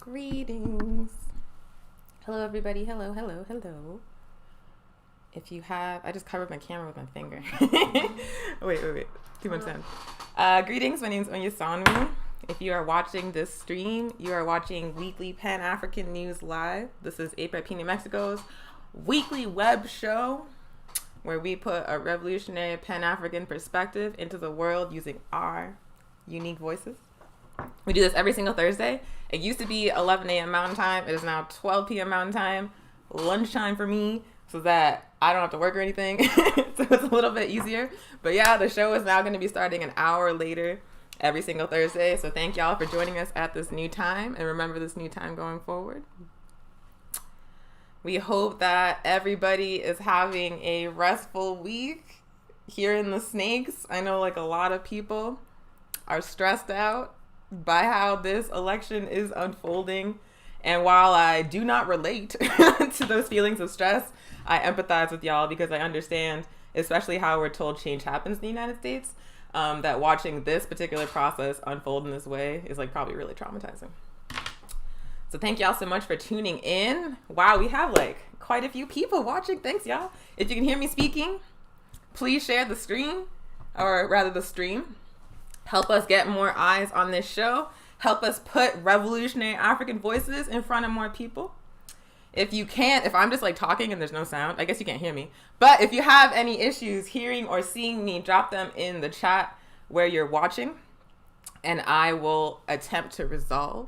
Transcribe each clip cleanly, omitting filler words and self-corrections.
Greetings. Hello, everybody. Hello, hello, hello. If you have, I just covered my camera with my finger. wait. Too much sound. Greetings. My name is Onyesanwu. If you are watching this stream, you are watching Weekly Pan-African News Live. This is APIP New Mexico's weekly web show where we put a revolutionary Pan-African perspective into the world using our unique voices. We do this every single Thursday. It used to be 11 a.m. Mountain Time. It is now 12 p.m. Mountain Time, lunchtime for me, so that I don't have to work or anything. So it's a little bit easier. But yeah, the show is now going to be starting an hour later every single Thursday. So thank y'all for joining us at this new time. And remember this new time going forward. We hope that everybody is having a restful week here in the Snakes. I know like a lot of people are stressed out by how this election is unfolding. And while I do not relate to those feelings of stress, I empathize with y'all because I understand, especially how we're told change happens in the United States, that watching this particular process unfold in this way is like probably really traumatizing. So thank y'all so much for tuning in. Wow, we have like quite a few people watching. Thanks, y'all. If you can hear me speaking, please share the stream, or rather the stream. Help us get more eyes on this show. Help us put revolutionary African voices in front of more people. If you can't, if I'm just like talking and there's no sound, I guess you can't hear me. But if you have any issues hearing or seeing me, drop them in the chat where you're watching, and I will attempt to resolve.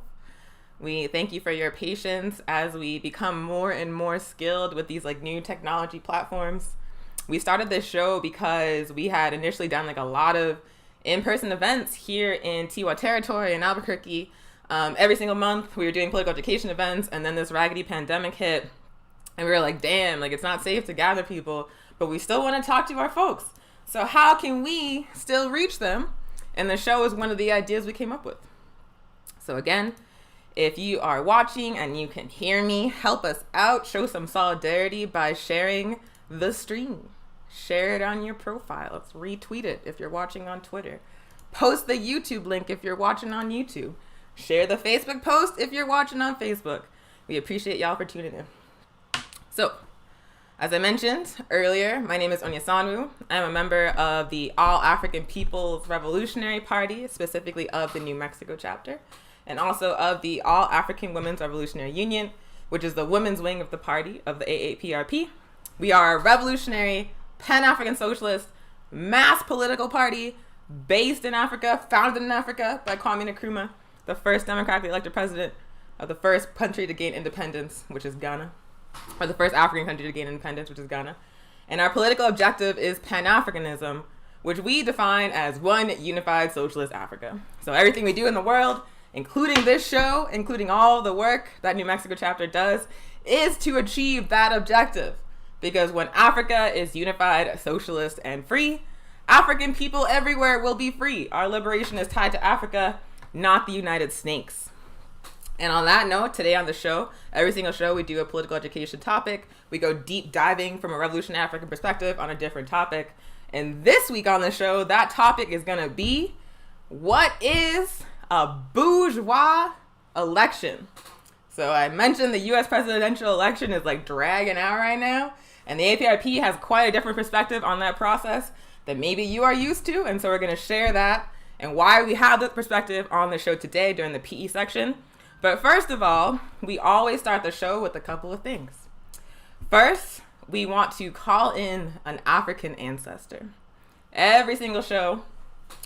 We thank you for your patience as we become more and more skilled with these like new technology platforms. We started this show because we had initially done like a lot of in-person events here in Tiwa territory in Albuquerque. Every single month we were doing political education events, and then this raggedy pandemic hit, and we were like, damn, like it's not safe to gather people, but we still want to talk to our folks. So how can we still reach them? And the show is one of the ideas we came up with. So again, if you are watching and you can hear me, help us out. Show some solidarity by sharing the stream. Share it on your profiles. Retweet it if you're watching on Twitter. Post the YouTube link if you're watching on YouTube. Share the Facebook post if you're watching on Facebook. We appreciate y'all for tuning in. So, as I mentioned earlier, my name is Onyesanwu. I'm a member of the All African People's Revolutionary Party, specifically of the New Mexico chapter, and also of the All African Women's Revolutionary Union, which is the women's wing of the party of the AAPRP. We are a revolutionary, Pan-African socialist, mass political party based in Africa, founded in Africa by Kwame Nkrumah, the first democratically elected president of the first country to gain independence, which is Ghana, or the first African country to gain independence, which is Ghana. And our political objective is Pan-Africanism, which we define as one unified socialist Africa. So everything we do in the world, including this show, including all the work that New Mexico chapter does, is to achieve that objective. Because when Africa is unified, socialist, and free, African people everywhere will be free. Our liberation is tied to Africa, not the United Snakes. And on that note, today on the show, every single show we do a political education topic. We go deep diving from a revolutionary African perspective on a different topic. And this week on the show, that topic is going to be, what is a bourgeois election? So I mentioned the U.S. presidential election is like dragging out right now. And the APRP has quite a different perspective on that process that maybe you are used to. And so we're going to share that and why we have this perspective on the show today during the PE section. But first of all, we always start the show with a couple of things. First, we want to call in an African ancestor. Every single show,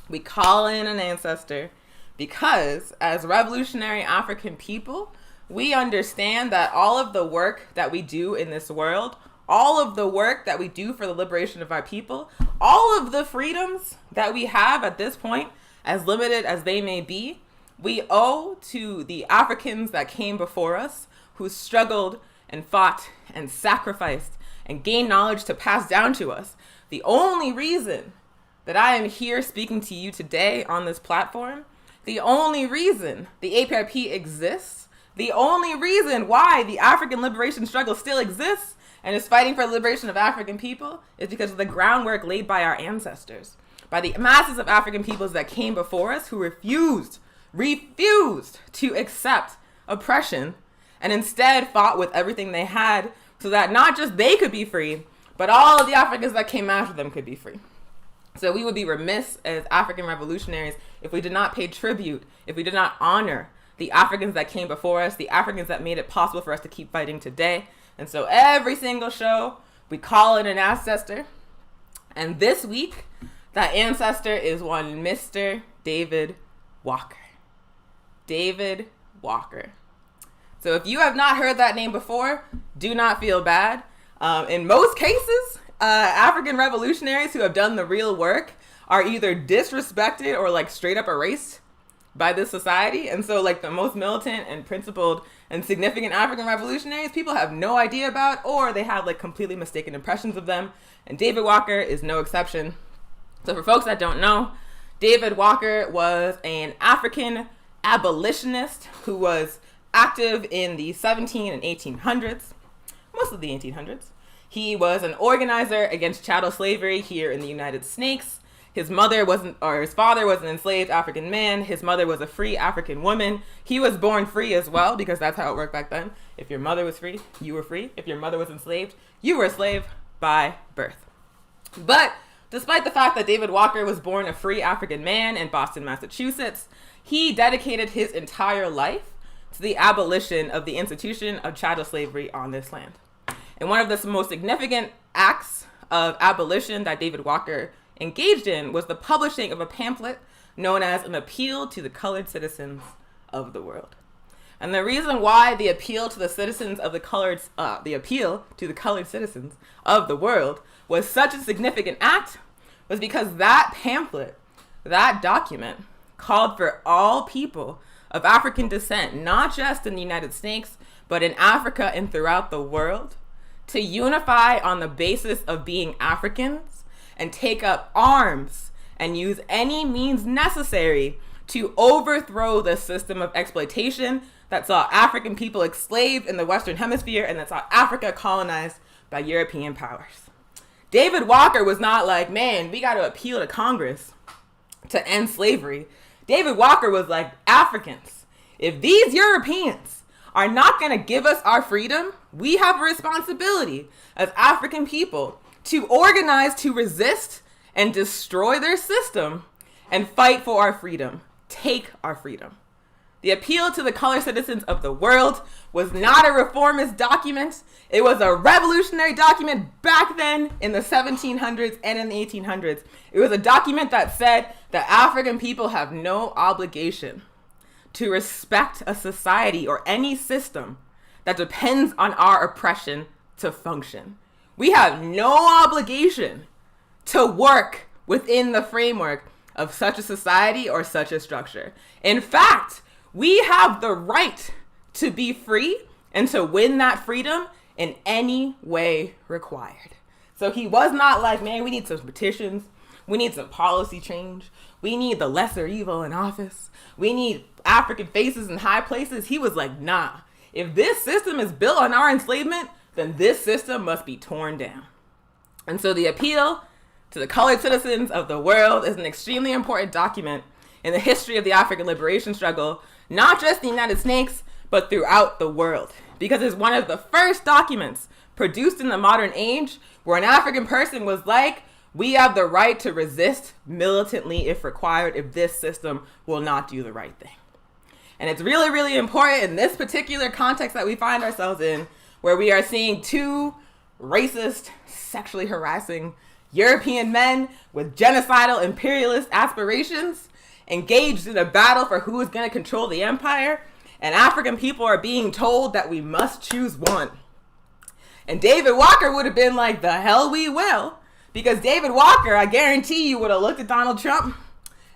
we call in an ancestor because as revolutionary African people, we understand that all of the work that we do in this world, all of the work that we do for the liberation of our people, all of the freedoms that we have at this point, as limited as they may be, we owe to the Africans that came before us, who struggled and fought and sacrificed and gained knowledge to pass down to us. The only reason that I am here speaking to you today on this platform, the only reason the APRP exists, the only reason why the African liberation struggle still exists and is fighting for the liberation of African people is because of the groundwork laid by our ancestors, by the masses of African peoples that came before us who refused to accept oppression and instead fought with everything they had so that not just they could be free, but all of the Africans that came after them could be free. So we would be remiss as African revolutionaries if we did not pay tribute, if we did not honor the Africans that came before us, the Africans that made it possible for us to keep fighting today. And so every single show, we call it an ancestor. And this week, that ancestor is one Mr. David Walker. David Walker. So if you have not heard that name before, do not feel bad. In most cases, African revolutionaries who have done the real work are either disrespected or like straight up erased by this society. And so like the most militant and principled and significant African revolutionaries, people have no idea about, or they have like completely mistaken impressions of them. And David Walker is no exception. So for folks that don't know, David Walker was an African abolitionist who was active in the 17 and 1800s, most of the 1800s. He was an organizer against chattel slavery here in the United States. His father was an enslaved African man. His mother was a free African woman. He was born free as well, because that's how it worked back then. If your mother was free, you were free. If your mother was enslaved, you were a slave by birth. But despite the fact that David Walker was born a free African man in Boston, Massachusetts, he dedicated his entire life to the abolition of the institution of chattel slavery on this land. And one of the most significant acts of abolition that David Walker engaged in was the publishing of a pamphlet known as an appeal to the colored citizens of the world. And the reason why the appeal to the citizens of the colored citizens of the world was such a significant act was because that pamphlet, that document, called for all people of African descent, not just in the United States, but in Africa and throughout the world, to unify on the basis of being Africans and take up arms and use any means necessary to overthrow the system of exploitation that saw African people enslaved in the Western Hemisphere and that saw Africa colonized by European powers. David Walker was not like, man, we got to appeal to Congress to end slavery. David Walker was like, Africans, if these Europeans are not going to give us our freedom, we have a responsibility as African people to organize to resist and destroy their system and fight for our freedom, take our freedom. The appeal to the colored citizens of the world was not a reformist document. It was a revolutionary document back then in the 1700s and in the 1800s. It was a document that said that African people have no obligation to respect a society or any system that depends on our oppression to function. We have no obligation to work within the framework of such a society or such a structure. In fact, we have the right to be free and to win that freedom in any way required. So he was not like, man, we need some petitions. We need some policy change. We need the lesser evil in office. We need African faces in high places. He was like, nah, if this system is built on our enslavement, then this system must be torn down. And so the appeal to the colored citizens of the world is an extremely important document in the history of the African liberation struggle, not just the United States, but throughout the world, because it's one of the first documents produced in the modern age where an African person was like, we have the right to resist militantly if required, if this system will not do the right thing. And it's really, really important in this particular context that we find ourselves in, where we are seeing two racist, sexually harassing European men with genocidal imperialist aspirations engaged in a battle for who is going to control the empire, and African people are being told that we must choose one. And David Walker would have been like, the hell we will, because David Walker, I guarantee you, would have looked at Donald Trump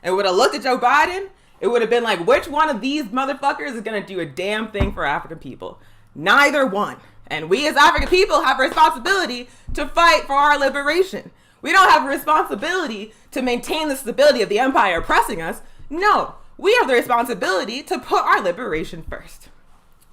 and would have looked at Joe Biden. It would have been like, which one of these motherfuckers is going to do a damn thing for African people? Neither one. And we as African people have a responsibility to fight for our liberation. We don't have a responsibility to maintain the stability of the empire oppressing us. No, we have the responsibility to put our liberation first.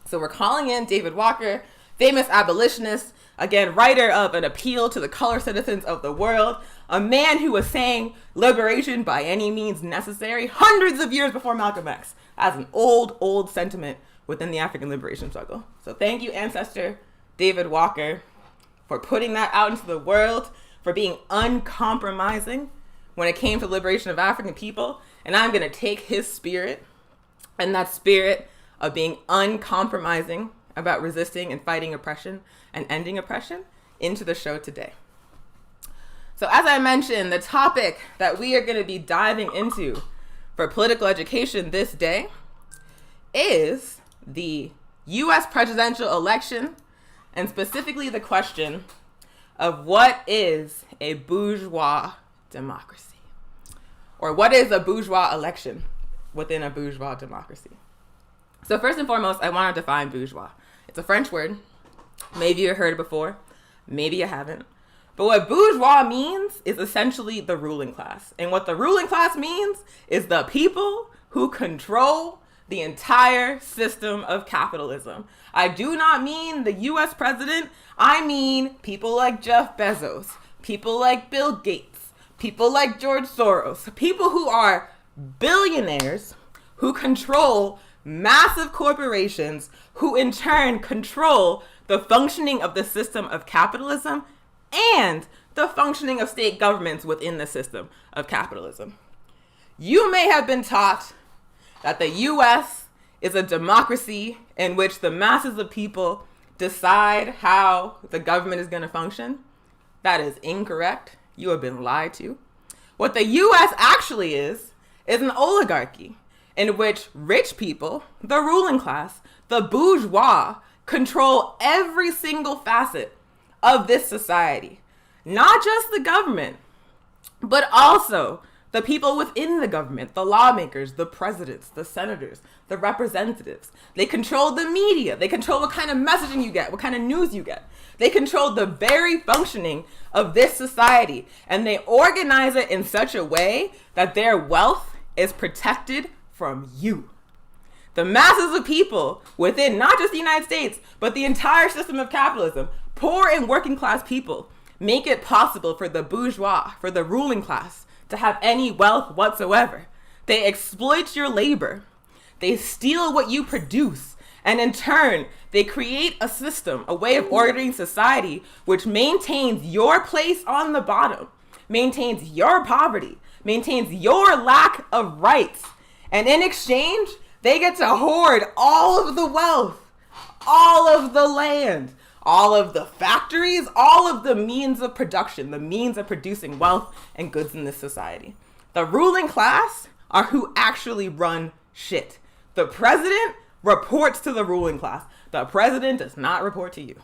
So we're calling in David Walker, famous abolitionist, again, writer of An Appeal to the Colored Citizens of the World, a man who was saying liberation by any means necessary hundreds of years before Malcolm X. as an old sentiment within the African liberation struggle. So thank you, ancestor David Walker, for putting that out into the world, for being uncompromising when it came to the liberation of African people. And I'm going to take his spirit and that spirit of being uncompromising about resisting and fighting oppression and ending oppression into the show today. So as I mentioned, the topic that we are going to be diving into for political education this day is the U.S. presidential election, and specifically the question of what is a bourgeois democracy, or what is a bourgeois election within a bourgeois democracy. So first and foremost, I want to define bourgeois. It's a French word. Maybe you heard it before, maybe you haven't. But what bourgeois means is essentially the ruling class. And what the ruling class means is the people who control the entire system of capitalism. I do not mean the US president. I mean people like Jeff Bezos, people like Bill Gates, people like George Soros, people who are billionaires who control massive corporations who in turn control the functioning of the system of capitalism and the functioning of state governments within the system of capitalism. You may have been taught that the US is a democracy in which the masses of people decide how the government is going to function. That is incorrect. You have been lied to. What the US actually is an oligarchy in which rich people, the ruling class, the bourgeois, control every single facet of this society. Not just the government, but also the people within the government, the lawmakers, the presidents, the senators, the representatives. They control the media. They control what kind of messaging you get, what kind of news you get. They control the very functioning of this society, and they organize it in such a way that their wealth is protected from you. The masses of people within not just the United States, but the entire system of capitalism, poor and working class people, make it possible for the bourgeois, for the ruling class, to have any wealth whatsoever. They exploit your labor. They steal what you produce. And in turn, they create a system, a way of ordering society, which maintains your place on the bottom, maintains your poverty, maintains your lack of rights. And in exchange, they get to hoard all of the wealth, all of the land, all of the factories, all of the means of production, the means of producing wealth and goods in this society. The ruling class are who actually run shit. The president reports to the ruling class. The president does not report to you.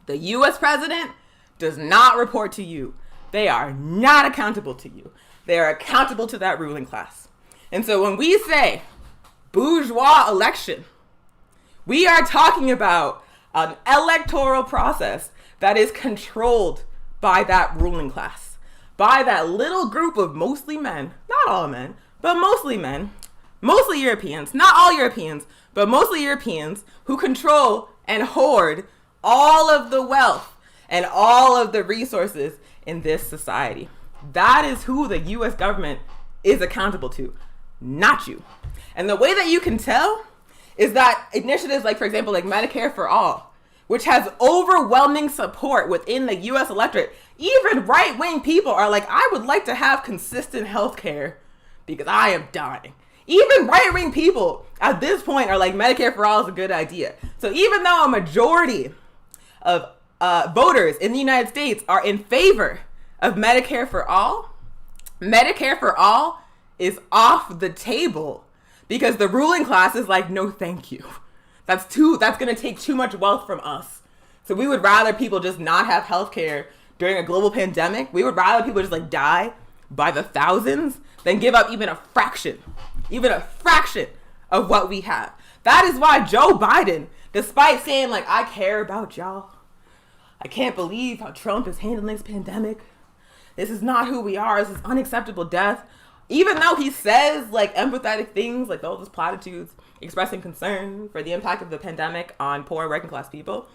The US president does not report to you. They are not accountable to you. They are accountable to that ruling class. And so when we say bourgeois election, we are talking about an electoral process that is controlled by that ruling class, by that little group of mostly men, not all men, but mostly men, mostly Europeans, not all Europeans, but mostly Europeans who control and hoard all of the wealth and all of the resources in this society. That is who the US government is accountable to, not you. And the way that you can tell is that initiatives like, for example, like Medicare for All, which has overwhelming support within the US electorate, even right-wing people are like, I would like to have consistent health care because I am dying. Even right-wing people at this point are like, Medicare for All is a good idea. So even though a majority of voters in the United States are in favor of Medicare for All is off the table because the ruling class is like, no, thank you. That's going to take too much wealth from us. So we would rather people just not have health care during a global pandemic. We would rather people just like die by the thousands than give up even a fraction of what we have. That is why Joe Biden, despite saying like, I care about y'all, I can't believe how Trump is handling this pandemic. This is not who we are. This is unacceptable death. Even though he says like empathetic things, like all those platitudes, expressing concern for the impact of the pandemic on poor working class people,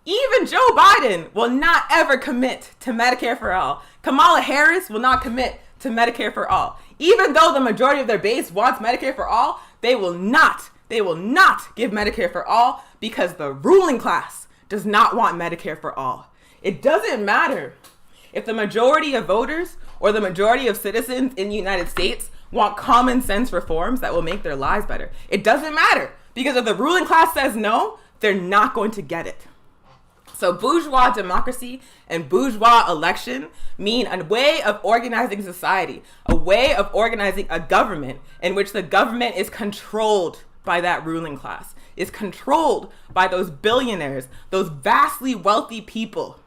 even Joe Biden will not ever commit to Medicare for All. Kamala Harris will not commit to Medicare for All. Even though the majority of their base wants Medicare for All, They will not give Medicare for all because the ruling class does not want Medicare for all. It doesn't matter if the majority of voters or the majority of citizens in the United States want common sense reforms that will make their lives better. It doesn't matter, because if the ruling class says no, they're not going to get it. So bourgeois democracy and bourgeois election mean a way of organizing society, a way of organizing a government in which the government is controlled by that ruling class, is controlled by those billionaires, those vastly wealthy people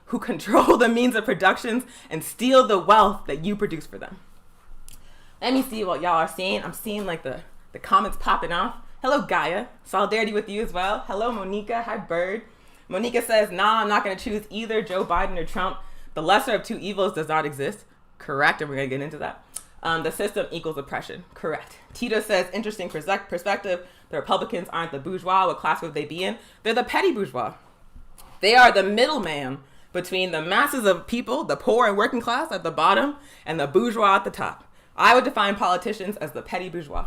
who control the means of productions and steal the wealth that you produce for them. Let me see what y'all are seeing. I'm seeing like the comments popping off. Hello, Gaia. Solidarity with you as well. Hello, Monica. Hi, Bird. Monica says, nah, I'm not going to choose either Joe Biden or Trump. The lesser of two evils does not exist. Correct, and we're going to get into that. The system equals oppression. Correct. Tito says, interesting perspective. The Republicans aren't the bourgeois. What class would they be in? They're the petty bourgeois. They are the middleman between the masses of people, the poor and working class at the bottom, and the bourgeois at the top. I would define politicians as the petty bourgeois.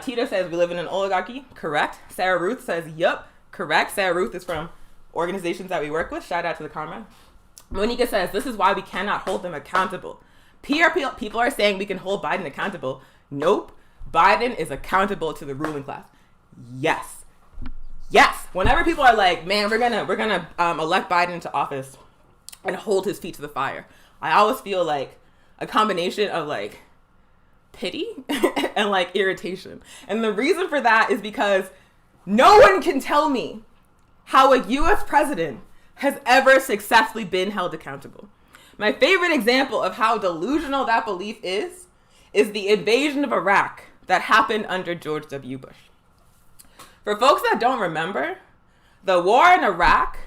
Tito says, we live in an oligarchy. Correct. Sarah Ruth says, yup. Correct. Sarah Ruth is from organizations that we work with. Shout out to the comrade. Monica says, this is why we cannot hold them accountable. People are saying we can hold Biden accountable. Nope. Biden is accountable to the ruling class. Yes. Whenever people are like, man, we're gonna elect Biden into office and hold his feet to the fire, I always feel like a combination of like pity and like irritation. And the reason for that is because no one can tell me how a U.S. president has ever successfully been held accountable. My favorite example of how delusional that belief is the invasion of Iraq that happened under George W. Bush. For folks that don't remember, the war in Iraq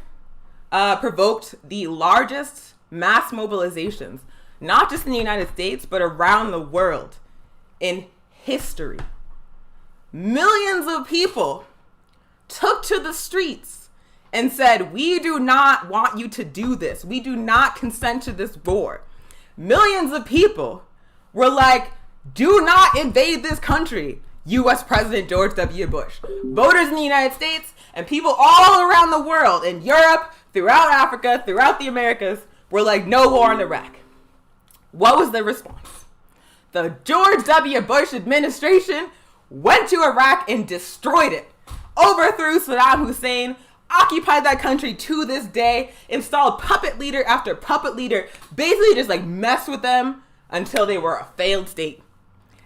provoked the largest mass mobilizations, not just in the United States, but around the world in history. Millions of people took to the streets and said, we do not want you to do this. We do not consent to this war. Millions of people were like, do not invade this country, U.S. President George W. Bush. Voters in the United States and people all around the world, in Europe, throughout Africa, throughout the Americas, were like, no war in Iraq. What was the response? The George W. Bush administration went to Iraq and destroyed it, overthrew Saddam Hussein, occupied that country to this day, installed puppet leader after puppet leader, basically just like messed with them until they were a failed state.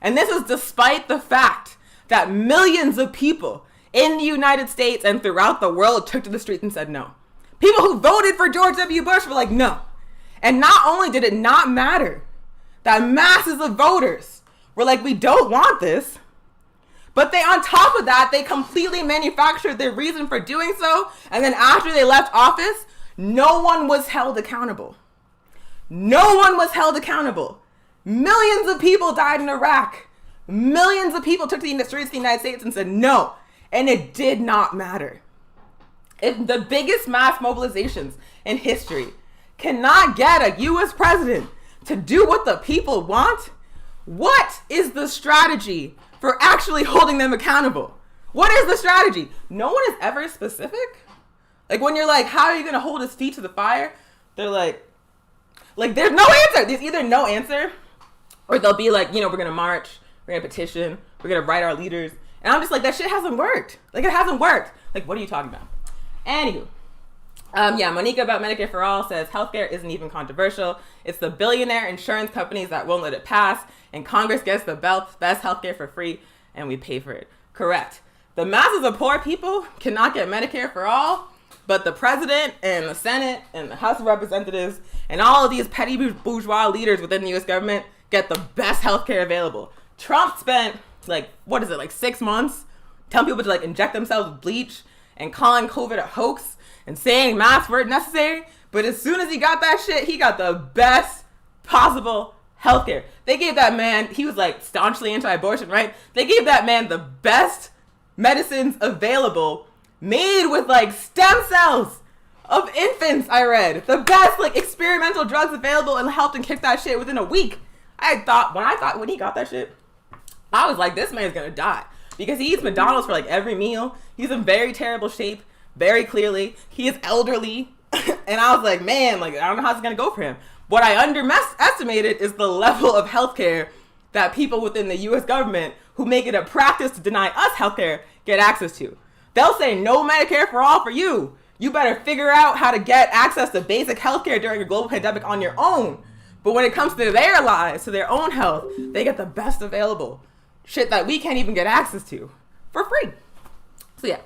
And this is despite the fact that millions of people in the United States and throughout the world took to the streets and said no. People who voted for George W. Bush were like, no. And not only did it not matter that masses of voters were like, we don't want this, but they, on top of that, they completely manufactured their reason for doing so. And then after they left office, no one was held accountable. No one was held accountable. Millions of people died in Iraq. Millions of people took to the streets of the United States and said no. And it did not matter. The biggest mass mobilizations in history cannot get a U.S. president to do what the people want. What is the strategy for actually holding them accountable? What is the strategy? No one is ever specific. Like when you're like, how are you going to hold his feet to the fire? They're like there's no answer. There's either no answer or they'll be like, we're going to march, we're going to petition, we're going to write our leaders. And I'm just like, that shit hasn't worked. Like it hasn't worked. Like, what are you talking about? Anywho. Monica about Medicare for All says healthcare isn't even controversial. It's the billionaire insurance companies that won't let it pass, and Congress gets the best healthcare for free, and we pay for it. Correct. The masses of poor people cannot get Medicare for all, but the president and the Senate and the House of Representatives and all of these petty bourgeois leaders within the U.S. government get the best healthcare available. Trump spent 6 months telling people to inject themselves with bleach and calling COVID a hoax and saying masks weren't necessary. But as soon as he got that shit, he got the best possible healthcare. They gave that man, he was staunchly anti-abortion, right? They gave that man the best medicines available, made with stem cells of infants. I read the best experimental drugs available, and helped him kick that shit within a week. When he got that shit, I was like, this man's gonna die because he eats McDonald's for like every meal. He's in very terrible shape, very clearly. He is elderly. And I was like, man, like, I don't know how it's gonna go for him. What I underestimated is the level of healthcare that people within the U.S. government who make it a practice to deny us healthcare get access to. They'll say no Medicare for all for you. You better figure out how to get access to basic healthcare during a global pandemic on your own. But when it comes to their lives, to their own health, they get the best available shit that we can't even get access to for free. So yeah,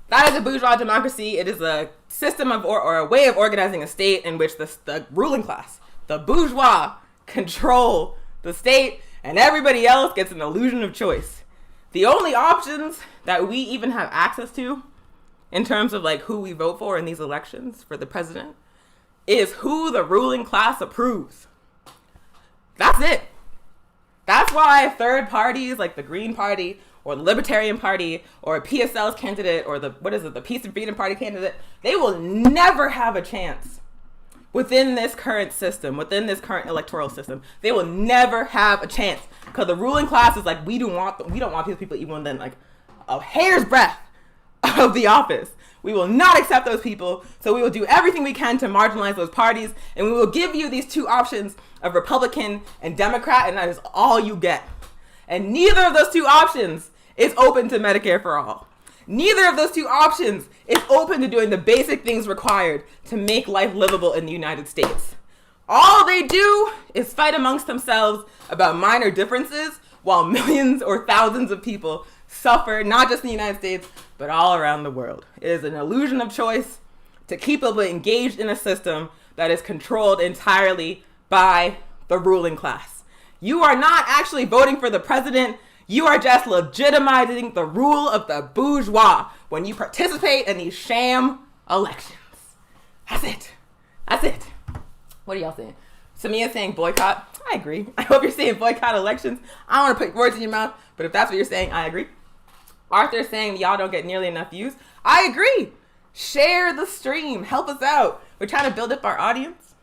that is a bourgeois democracy. It is a system of or a way of organizing a state in which the ruling class, the bourgeois, control the state, and everybody else gets an illusion of choice. The only options that we even have access to in terms of like who we vote for in these elections for the president is who the ruling class approves. That's it. That's why third parties like the Green Party or the Libertarian Party or PSL's candidate or the Peace and Freedom Party candidate, they will never have a chance within this current system, within this current electoral system. They will never have a chance because the ruling class is like, we don't want these people even within like a hair's breadth of the office. We will not accept those people, so we will do everything we can to marginalize those parties, and we will give you these two options of Republican and Democrat, and that is all you get. And neither of those two options is open to Medicare for all. Neither of those two options is open to doing the basic things required to make life livable in the United States. All they do is fight amongst themselves about minor differences while millions or thousands of people suffer, not just in the United States, but all around the world. It is an illusion of choice to keep people engaged in a system that is controlled entirely by the ruling class. You are not actually voting for the president. You are just legitimizing the rule of the bourgeois when you participate in these sham elections. That's it. That's it. What are y'all saying? Samia's saying boycott. I agree. I hope you're saying boycott elections. I don't want to put words in your mouth, but if that's what you're saying, I agree. Arthur's saying y'all don't get nearly enough views. I agree. Share the stream. Help us out. We're trying to build up our audience.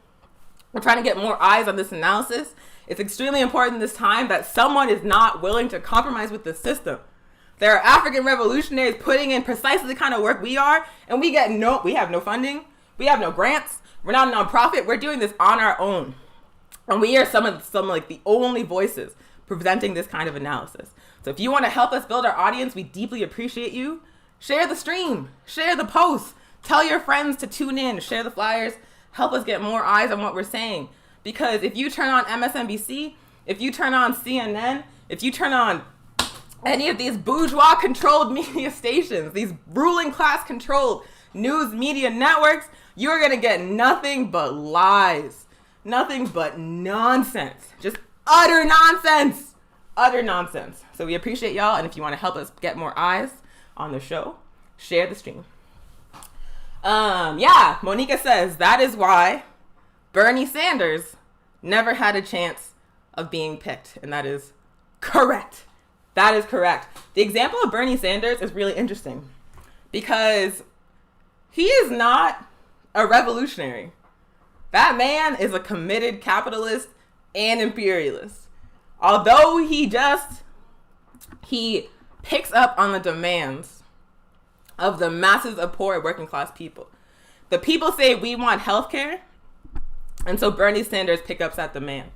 We're trying to get more eyes on this analysis. It's extremely important this time that someone is not willing to compromise with the system. There are African revolutionaries putting in precisely the kind of work we are, and we have no funding. We have no grants. We're not a nonprofit. We're doing this on our own. And we are some like the only voices presenting this kind of analysis. So if you want to help us build our audience, we deeply appreciate you. Share the stream, share the posts, tell your friends to tune in, share the flyers, help us get more eyes on what we're saying. Because if you turn on MSNBC, if you turn on CNN, if you turn on any of these bourgeois controlled media stations, these ruling class controlled news media networks, you're going to get nothing but lies, nothing but nonsense, just utter nonsense. Utter nonsense. So we appreciate y'all, and if you want to help us get more eyes on the show, share the stream. Yeah, Monica says that is why Bernie Sanders never had a chance of being picked, and that is correct. That is correct. The example of Bernie Sanders is really interesting because he is not a revolutionary. That man is a committed capitalist and imperialist. Although he picks up on the demands of the masses of poor and working class people. The people say we want healthcare, and so Bernie Sanders picks up that demand.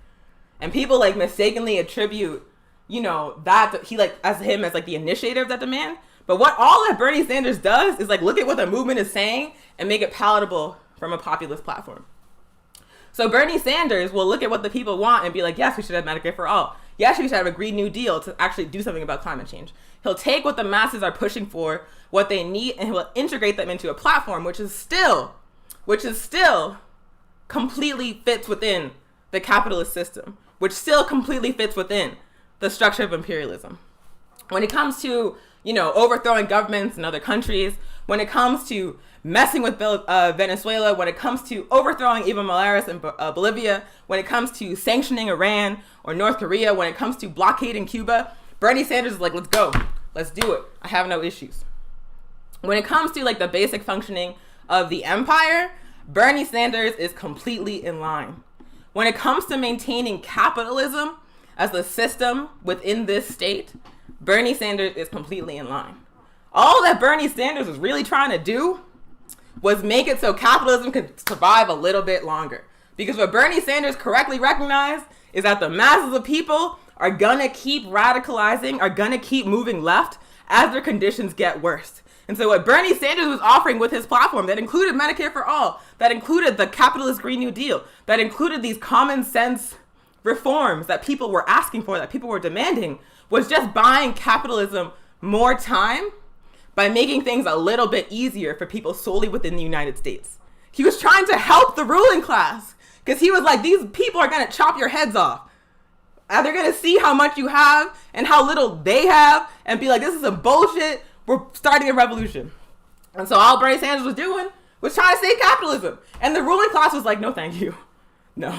And people like mistakenly attribute, that he as the initiator of that demand. But what all that Bernie Sanders does is like look at what the movement is saying and make it palatable from a populist platform. So Bernie Sanders will look at what the people want and be like, yes, we should have Medicare for all. Yes, we should have a Green New Deal to actually do something about climate change. He'll take what the masses are pushing for, what they need, and he'll integrate them into a platform which is still completely fits within the capitalist system, which still completely fits within the structure of imperialism. When it comes to, overthrowing governments in other countries, when it comes to messing with Venezuela, when it comes to overthrowing Evo Morales in Bolivia, when it comes to sanctioning Iran or North Korea, when it comes to blockading Cuba, Bernie Sanders is like, let's go. Let's do it. I have no issues. When it comes to the basic functioning of the empire, Bernie Sanders is completely in line. When it comes to maintaining capitalism as the system within this state, Bernie Sanders is completely in line. All that Bernie Sanders was really trying to do was make it so capitalism could survive a little bit longer. Because what Bernie Sanders correctly recognized is that the masses of people are gonna keep radicalizing, are gonna keep moving left as their conditions get worse. And so what Bernie Sanders was offering with his platform that included Medicare for all, that included the capitalist Green New Deal, that included these common sense reforms that people were asking for, that people were demanding, was just buying capitalism more time by making things a little bit easier for people solely within the United States. He was trying to help the ruling class because he was like, these people are going to chop your heads off. And they're going to see how much you have and how little they have and be like, this is some bullshit. We're starting a revolution. And so all Bernie Sanders was doing was trying to save capitalism. And the ruling class was like, no, thank you. No.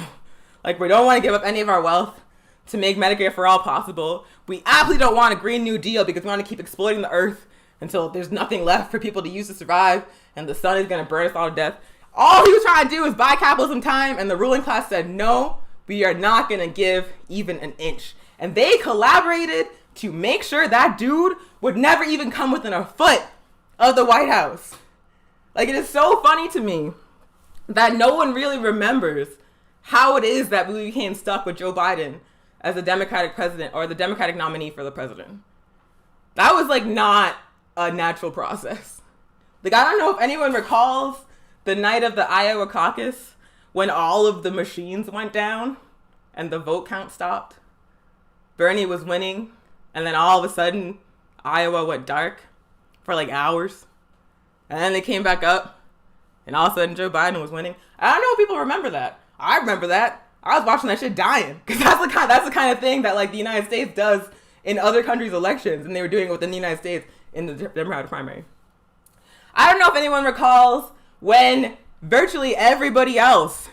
Like, we don't want to give up any of our wealth to make Medicare for all possible. We absolutely don't want a Green New Deal because we want to keep exploiting the earth until there's nothing left for people to use to survive and the sun is going to burn us all to death. All he was trying to do was buy capitalism time, and the ruling class said, no, we are not going to give even an inch. And they collaborated to make sure that dude would never even come within a foot of the White House. Like, it is so funny to me that no one really remembers how it is that we became stuck with Joe Biden as the Democratic president or the Democratic nominee for the president. That was like not a natural process. Like, I don't know if anyone recalls the night of the Iowa caucus when all of the machines went down and the vote count stopped. Bernie was winning, and then all of a sudden Iowa went dark for like hours, and then they came back up, and all of a sudden Joe Biden was winning. I don't know if people remember that. I remember that. I was watching that shit dying, because that's the kind of thing that like the United States does in other countries' elections, and they were doing it within the United States in the Democratic primary. I don't know if anyone recalls when virtually everybody else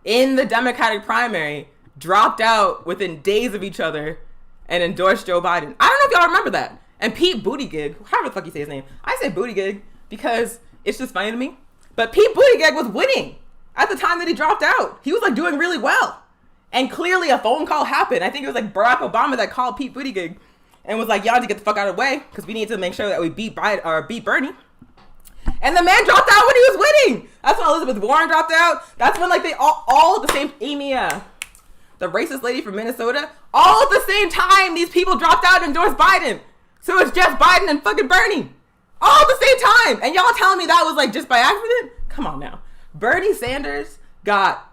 in the Democratic primary dropped out within days of each other and endorsed Joe Biden. I don't know if y'all remember that. And Pete Buttigieg, however the fuck you say his name, I say Buttigieg because it's just funny to me. But Pete Buttigieg was winning at the time that he dropped out. He was like doing really well. And clearly a phone call happened. I think it was like Barack Obama that called Pete Buttigieg and was like, y'all need to get the fuck out of the way because we need to make sure that we beat Bernie. And the man dropped out when he was winning. That's when Elizabeth Warren dropped out. That's when like they all at the same, Amy, the racist lady from Minnesota, all at the same time, these people dropped out and endorsed Biden. So it's just Biden and fucking Bernie. All at the same time. And y'all telling me that was like just by accident? Come on now. Bernie Sanders got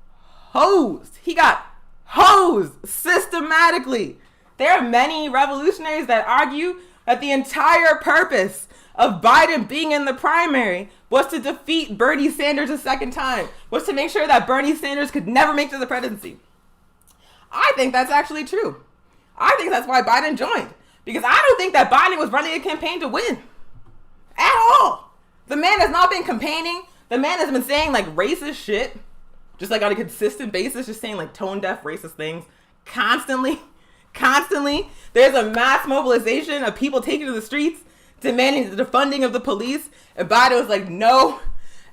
hosed. He got hosed systematically. There are many revolutionaries that argue that the entire purpose of Biden being in the primary was to defeat Bernie Sanders a second time, was to make sure that Bernie Sanders could never make it to the presidency. I think that's actually true. I think that's why Biden joined. Because I don't think that Biden was running a campaign to win. At all. The man has not been campaigning. The man has been saying like racist shit. Just like on a consistent basis, just saying like tone deaf racist things. Constantly. There's a mass mobilization of people taking to the streets demanding the defunding of the police. And Biden was like, no.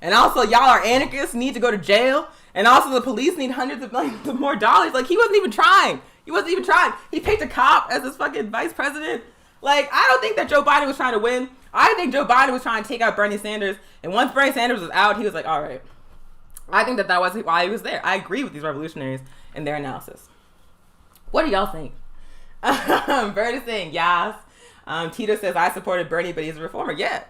And also, y'all are anarchists, need to go to jail. And also, the police need hundreds of millions of more dollars. Like, he wasn't even trying. He picked a cop as his fucking vice president. Like, I don't think that Joe Biden was trying to win. I think Joe Biden was trying to take out Bernie Sanders. And once Bernie Sanders was out, he was like, all right. I think that was why he was there. I agree with these revolutionaries and their analysis. What do y'all think? Bernie's saying, yes. Tito says, I supported Bernie, but he's a reformer. Yeah.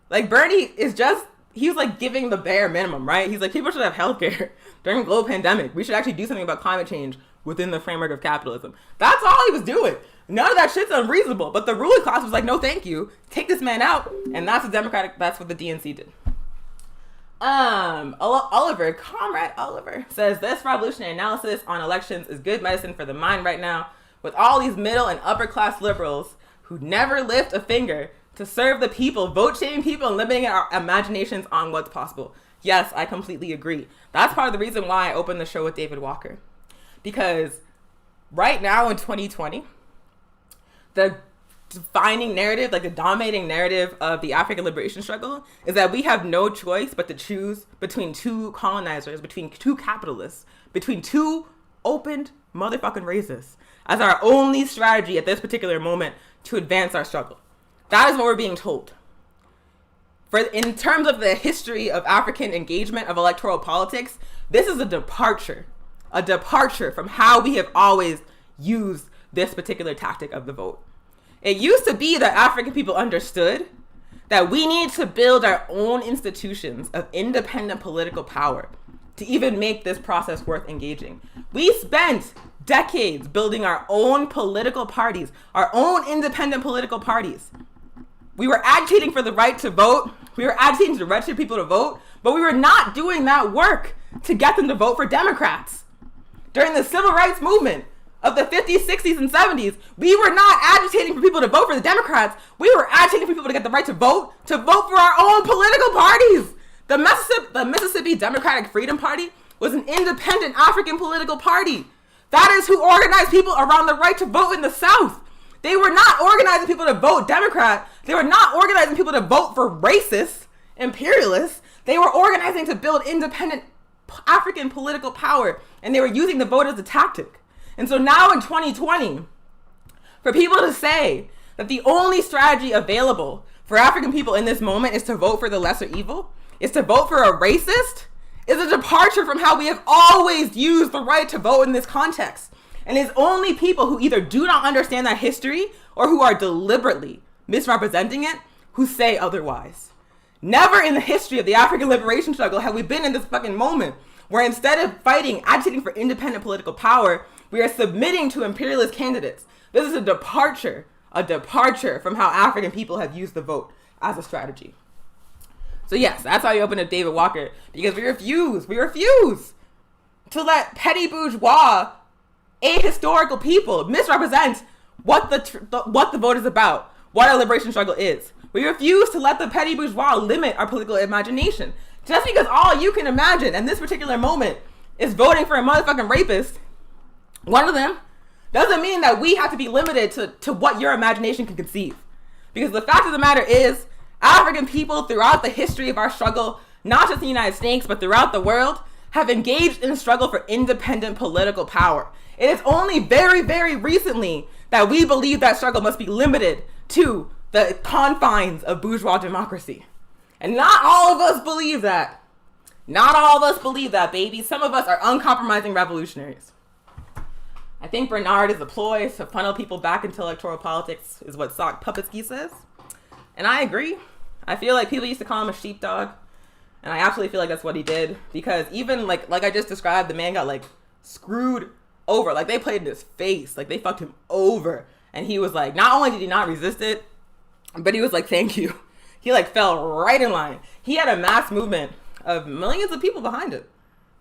Like, Bernie is just, he was like giving the bare minimum, right? He's like, people should have healthcare during a global pandemic. We should actually do something about climate change within the framework of capitalism. That's all he was doing. None of that shit's unreasonable. But the ruling class was like, no, thank you. Take this man out. And that's what the DNC did. Comrade Oliver says, this revolutionary analysis on elections is good medicine for the mind right now. With all these middle and upper class liberals who never lift a finger to serve the people, vote shaming people and limiting our imaginations on what's possible. Yes, I completely agree. That's part of the reason why I opened the show with David Walker. Because right now in 2020, the defining narrative, like the dominating narrative of the African liberation struggle is that we have no choice but to choose between two colonizers, between two capitalists, between two opened motherfucking racists. as our only strategy at this particular moment to advance our struggle. That is what we're being told. In terms of the history of African engagement of electoral politics, this is a departure from how we have always used this particular tactic of the vote. It used to be that African people understood that we need to build our own institutions of independent political power to even make this process worth engaging. We spent decades building our own political parties, our own independent political parties. We were agitating for the right to vote. We were agitating to register people to vote, but we were not doing that work to get them to vote for Democrats. During the civil rights movement of the 50s, 60s, and 70s, we were not agitating for people to vote for the Democrats. We were agitating for people to get the right to vote for our own political parties. The Mississippi Democratic Freedom Party was an independent African political party. That is who organized people around the right to vote in the South. They were not organizing people to vote Democrat. They were not organizing people to vote for racists, imperialists. They were organizing to build independent African political power, and they were using the vote as a tactic. And so now in 2020, for people to say that the only strategy available for African people in this moment is to vote for the lesser evil, is to vote for a racist, is a departure from how we have always used the right to vote in this context. And it's only people who either do not understand that history or who are deliberately misrepresenting it who say otherwise. Never in the history of the African liberation struggle have we been in this fucking moment where instead of agitating for independent political power, we are submitting to imperialist candidates. This is a departure from how African people have used the vote as a strategy. So yes, that's how you open up David Walker, because we refuse to let petty bourgeois, ahistorical people misrepresent what the vote is about, what our liberation struggle is. We refuse to let the petty bourgeois limit our political imagination. Just because all you can imagine in this particular moment is voting for a motherfucking rapist, one of them, doesn't mean that we have to be limited to what your imagination can conceive. Because the fact of the matter is, African people throughout the history of our struggle, not just in the United States, but throughout the world, have engaged in a struggle for independent political power. It is only very, very recently that we believe that struggle must be limited to the confines of bourgeois democracy. And not all of us believe that. Not all of us believe that, baby. Some of us are uncompromising revolutionaries. I think Bernard is a ploy to funnel people back into electoral politics, is what Sock Puppetsky says. And I agree. I feel like people used to call him a sheepdog. And I absolutely feel like that's what he did. Because even like I just described, the man got like screwed over. Like they played in his face. Like they fucked him over. And he was like, not only did he not resist it, but he was like, thank you. He like fell right in line. He had a mass movement of millions of people behind him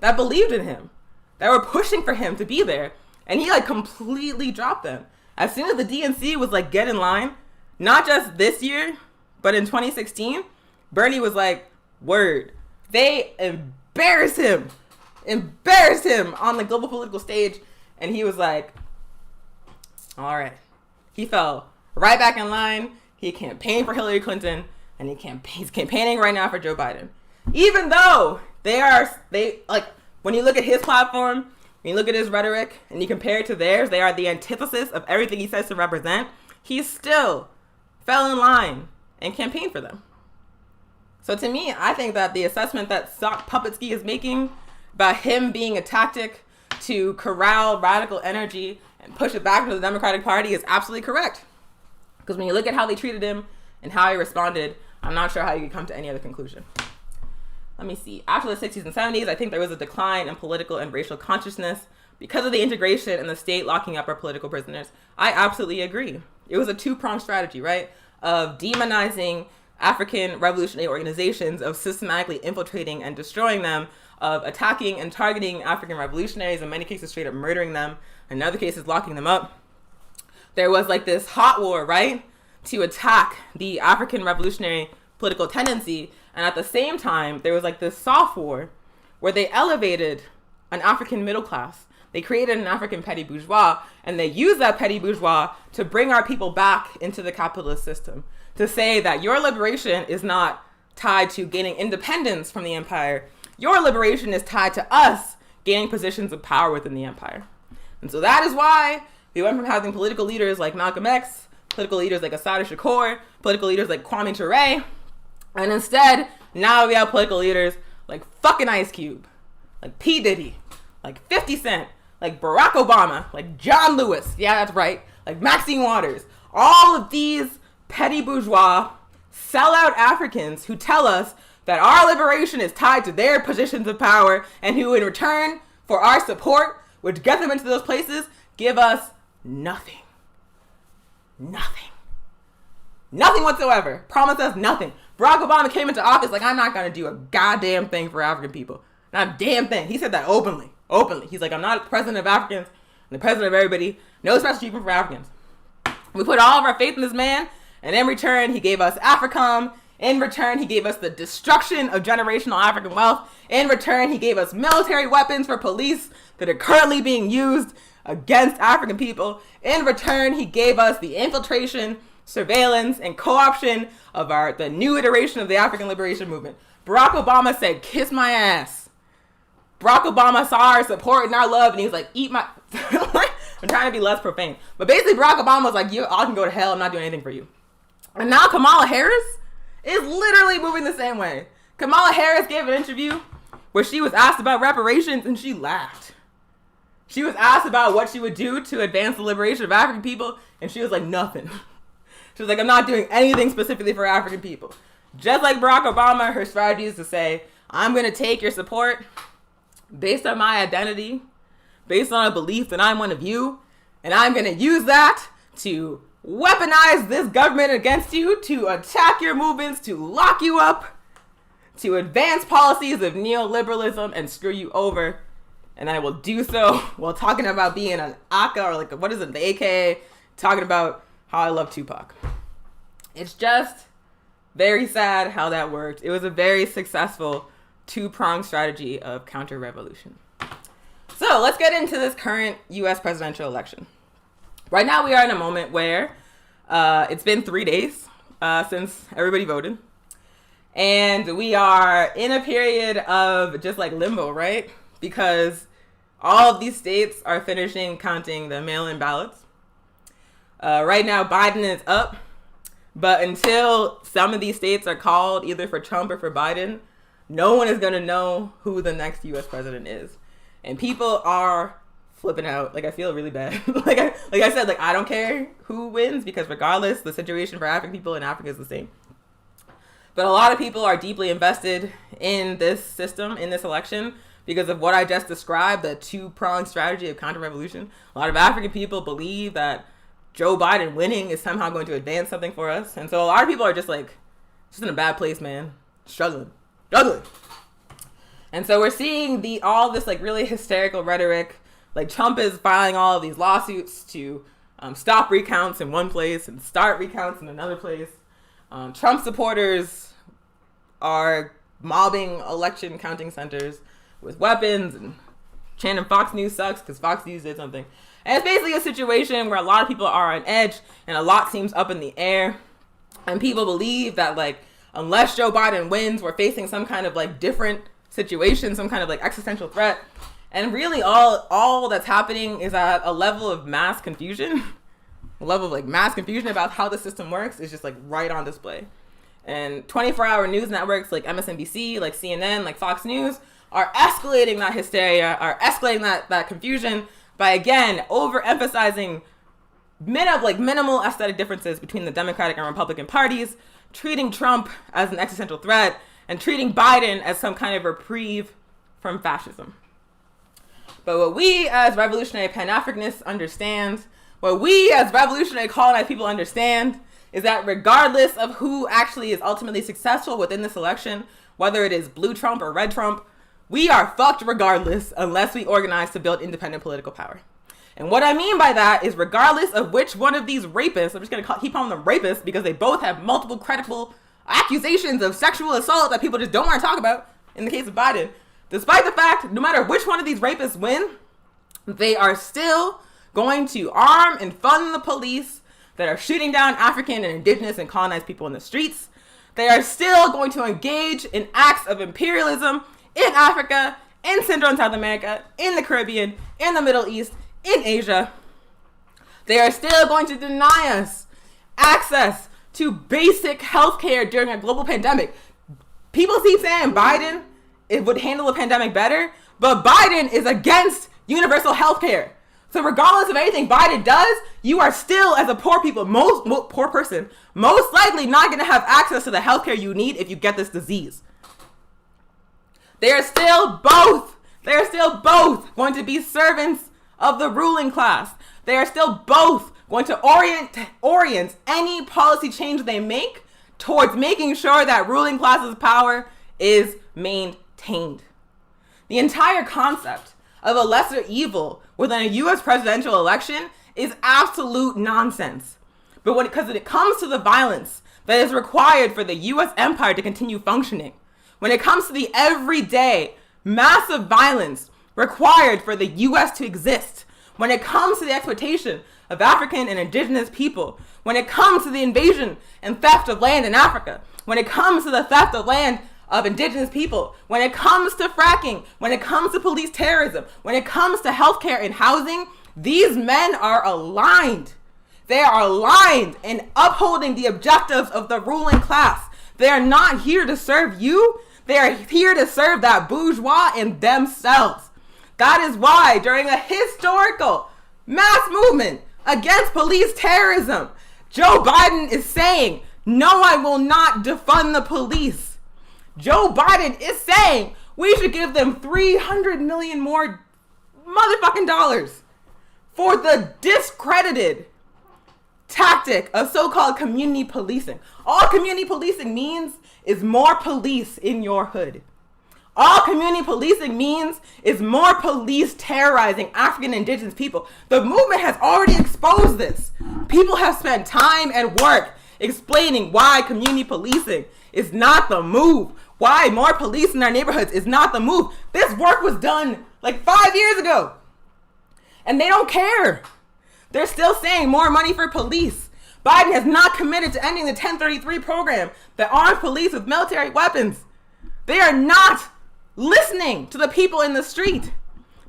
that believed in him, that were pushing for him to be there. And he like completely dropped them. As soon as the DNC was like, get in line, not just this year, but in 2016, Bernie was like, word. They embarrassed him on the global political stage. And he was like, all right. He fell right back in line. He campaigned for Hillary Clinton, and he's campaigning right now for Joe Biden. Even though when you look at his platform, when you look at his rhetoric, and you compare it to theirs, they are the antithesis of everything he says to represent. He still fell in line and campaigned for them. So to me, I think that the assessment that Sock Puppetsky is making about him being a tactic to corral radical energy and push it back into the Democratic Party is absolutely correct. Because when you look at how they treated him and how he responded, I'm not sure how you could come to any other conclusion. Let me see. After the 60s and 70s, I think there was a decline in political and racial consciousness because of the integration and the state locking up our political prisoners. I absolutely agree. It was a two-pronged strategy, right? Of demonizing African revolutionary organizations, of systematically infiltrating and destroying them, of attacking and targeting African revolutionaries, in many cases straight up murdering them, in other cases locking them up. There was like this hot war, right, to attack the African revolutionary political tendency. And at the same time, there was like this soft war where they elevated an African middle class. They created an African petty bourgeois, and they used that petty bourgeois to bring our people back into the capitalist system, to say that your liberation is not tied to gaining independence from the empire. Your liberation is tied to us gaining positions of power within the empire. And so that is why We went from having political leaders like Malcolm X, political leaders like Assata Shakur, political leaders like Kwame Ture, and instead, now we have political leaders like fucking Ice Cube, like P. Diddy, like 50 Cent, like Barack Obama, like John Lewis, yeah, that's right, like Maxine Waters. All of these petty bourgeois sellout Africans who tell us that our liberation is tied to their positions of power, and who in return for our support, which gets them into those places, give us nothing. Nothing. Nothing whatsoever. Promise us nothing. Barack Obama came into office like, I'm not going to do a goddamn thing for African people. Not a damn thing. He said that openly. Openly. He's like, I'm not the president of Africans. I'm the president of everybody. No special treatment for Africans. We put all of our faith in this man, and in return, he gave us AFRICOM. In return, he gave us the destruction of generational African wealth. In return, he gave us military weapons for police that are currently being used against African people. In return, he gave us the infiltration, surveillance, and co-option of the new iteration of the African liberation movement. Barack Obama said, kiss my ass. Barack Obama saw our support and our love, and he was like, eat my... I'm trying to be less profane. But basically, Barack Obama was like, you all can go to hell. I'm not doing anything for you. And now Kamala Harris is literally moving the same way. Kamala Harris gave an interview where she was asked about reparations, and she laughed. She was asked about what she would do to advance the liberation of African people, and she was like, nothing. She was like, I'm not doing anything specifically for African people. Just like Barack Obama, her strategy is to say, I'm going to take your support based on my identity, based on a belief that I'm one of you, and I'm going to use that to weaponize this government against you, to attack your movements, to lock you up, to advance policies of neoliberalism and screw you over. And I will do so while talking about being an AKA, or like, what is it, the AKA, talking about how I love Tupac. It's just very sad how that worked. It was a very successful two-pronged strategy of counter-revolution. So let's get into this current U.S. presidential election. Right now we are in a moment where it's been 3 days since everybody voted. And we are in a period of just like limbo, right? Because all of these states are finishing counting the mail-in ballots. Right now, Biden is up. But until some of these states are called either for Trump or for Biden, no one is going to know who the next U.S. president is. And people are flipping out. Like, I feel really bad. like I said, like, I don't care who wins, because regardless, the situation for African people in Africa is the same. But a lot of people are deeply invested in this system, in this election, because of what I just described, the two-pronged strategy of counter-revolution. A lot of African people believe that Joe Biden winning is somehow going to advance something for us. And so a lot of people are just like, just in a bad place, man. Struggling. And so we're seeing all this like really hysterical rhetoric. Like Trump is filing all of these lawsuits to stop recounts in one place and start recounts in another place. Trump supporters are mobbing election counting centers with weapons and chanting Fox News sucks because Fox News did something. And it's basically a situation where a lot of people are on edge and a lot seems up in the air. And people believe that like, unless Joe Biden wins, we're facing some kind of like different situation, some kind of like existential threat. And really all that's happening is at a level of mass confusion. A level of like mass confusion about how the system works is just like right on display. And 24-hour news networks like MSNBC, like CNN, like Fox News are escalating that hysteria, are escalating that confusion by, again, overemphasizing minimal aesthetic differences between the Democratic and Republican parties, treating Trump as an existential threat, and treating Biden as some kind of reprieve from fascism. But what we as revolutionary Pan-Africanists understand, what we as revolutionary colonized people understand, is that regardless of who actually is ultimately successful within this election, whether it is blue Trump or red Trump, we are fucked regardless unless we organize to build independent political power. And what I mean by that is regardless of which one of these rapists, I'm just going to keep calling them rapists because they both have multiple credible accusations of sexual assault that people just don't want to talk about in the case of Biden. Despite the fact, no matter which one of these rapists win, they are still going to arm and fund the police that are shooting down African and indigenous and colonized people in the streets. They are still going to engage in acts of imperialism in Africa, in Central and South America, in the Caribbean, in the Middle East, in Asia. They are still going to deny us access to basic healthcare during a global pandemic. People keep saying Biden it would handle the pandemic better, but Biden is against universal healthcare. So regardless of anything Biden does, you are still, as a poor person, most likely not going to have access to the healthcare you need if you get this disease. They are still both going to be servants of the ruling class. They are still both going to orient any policy change they make towards making sure that ruling class's power is maintained. The entire concept of a lesser evil within a U.S. presidential election is absolute nonsense. But when it comes to the violence that is required for the U.S. empire to continue functioning, when it comes to the everyday massive violence required for the U.S. to exist, when it comes to the exploitation of African and indigenous people, when it comes to the invasion and theft of land in Africa, when it comes to the theft of land of indigenous people, when it comes to fracking, when it comes to police terrorism, when it comes to healthcare and housing, these men are aligned. They are aligned in upholding the objectives of the ruling class. They are not here to serve you. They are here to serve that bourgeois and themselves. That is why during a historical mass movement against police terrorism, Joe Biden is saying, no, I will not defund the police. Joe Biden is saying we should give them $300 million more motherfucking dollars for the discredited tactic of so-called community policing. All community policing means is more police in your hood. All community policing means is more police terrorizing African indigenous people. The movement has already exposed this. People have spent time and work explaining why community policing is not the move. Why more police in our neighborhoods is not the move. This work was done like 5 years ago. And they don't care. They're still saying more money for police. Biden has not committed to ending the 1033 program that arms police with military weapons. They are not listening to the people in the street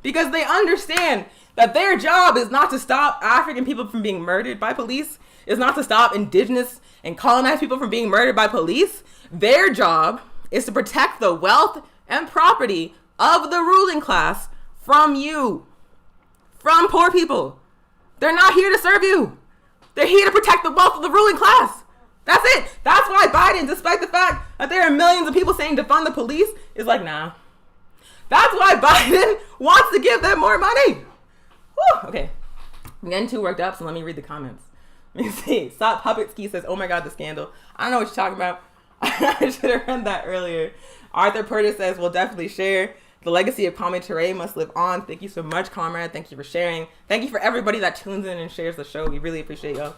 because they understand that their job is not to stop African people from being murdered by police. It's not to stop indigenous and colonized people from being murdered by police. Their job is to protect the wealth and property of the ruling class from you, from poor people. They're not here to serve you. They're here to protect the wealth of the ruling class. That's it. That's why Biden, despite the fact that there are millions of people saying defund the police, is like, nah. That's why Biden wants to give them more money. Whew. Okay. I'm getting too worked up, so let me read the comments. Let me see. Stop Puppet Ski says, oh my God, the scandal. I don't know what you're talking about. I should have read that earlier. Arthur Purtis says, we'll definitely share. The legacy of Kwame Ture must live on. Thank you so much, comrade. Thank you for sharing. Thank you for everybody that tunes in and shares the show. We really appreciate y'all.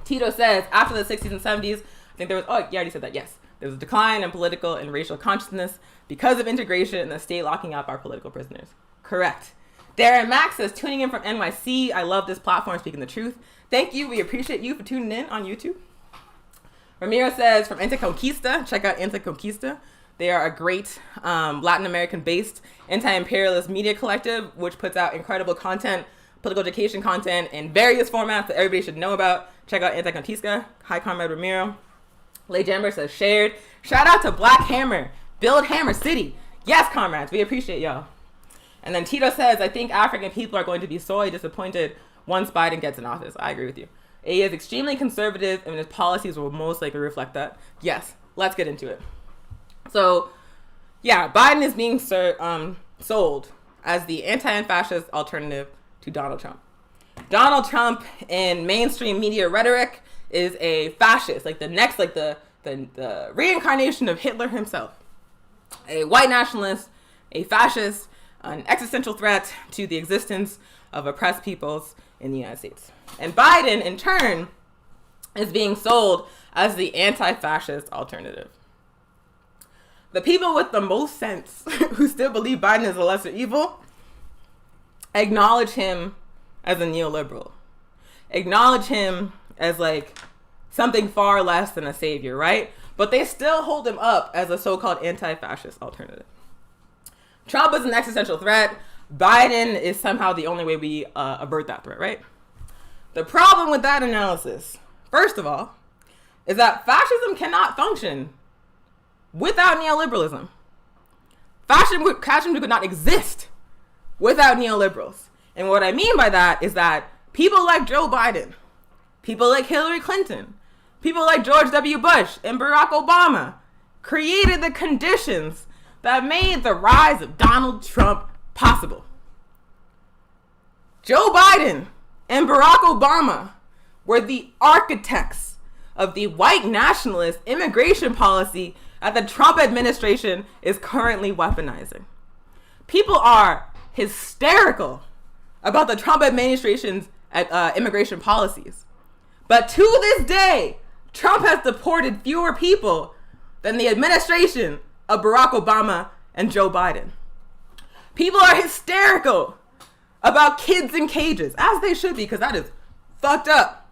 Tito says, after the 60s and 70s, I think there was, oh, you already said that, yes. There was a decline in political and racial consciousness because of integration and the state locking up our political prisoners. Correct. Darren Max says, tuning in from NYC. I love this platform, speaking the truth. Thank you. We appreciate you for tuning in on YouTube. Ramiro says, from Anticonquista, check out Anticonquista. They are a great Latin American-based anti-imperialist media collective, which puts out incredible content, political education content in various formats that everybody should know about. Check out Anticonquista. Hi, Comrade Ramiro. Lay Jamber says, shared. Shout out to Black Hammer. Build Hammer City. Yes, comrades. We appreciate y'all. And then Tito says, I think African people are going to be sorely disappointed once Biden gets in office. I agree with you. He is extremely conservative, and his policies will most likely reflect that. Yes, let's get into it. So, yeah, Biden is being sold as the anti-fascist alternative to Donald Trump. Donald Trump, in mainstream media rhetoric, is a fascist, like the next, like the reincarnation of Hitler himself. A white nationalist, a fascist, an existential threat to the existence of oppressed peoples in the United States. And Biden, in turn, is being sold as the anti-fascist alternative. The people with the most sense, who still believe Biden is a lesser evil, acknowledge him as a neoliberal. Acknowledge him as like something far less than a savior, right? But they still hold him up as a so-called anti-fascist alternative. Trump is an existential threat. Biden is somehow the only way we avert that threat, right? The problem with that analysis, first of all, is that fascism cannot function without neoliberalism. Fascism could not exist without neoliberals. And what I mean by that is that people like Joe Biden, people like Hillary Clinton, people like George W. Bush and Barack Obama created the conditions that made the rise of Donald Trump possible. Joe Biden and Barack Obama were the architects of the white nationalist immigration policy that the Trump administration is currently weaponizing. People are hysterical about the Trump administration's immigration policies. But to this day, Trump has deported fewer people than the administration of Barack Obama and Joe Biden. People are hysterical about kids in cages, as they should be, because that is fucked up.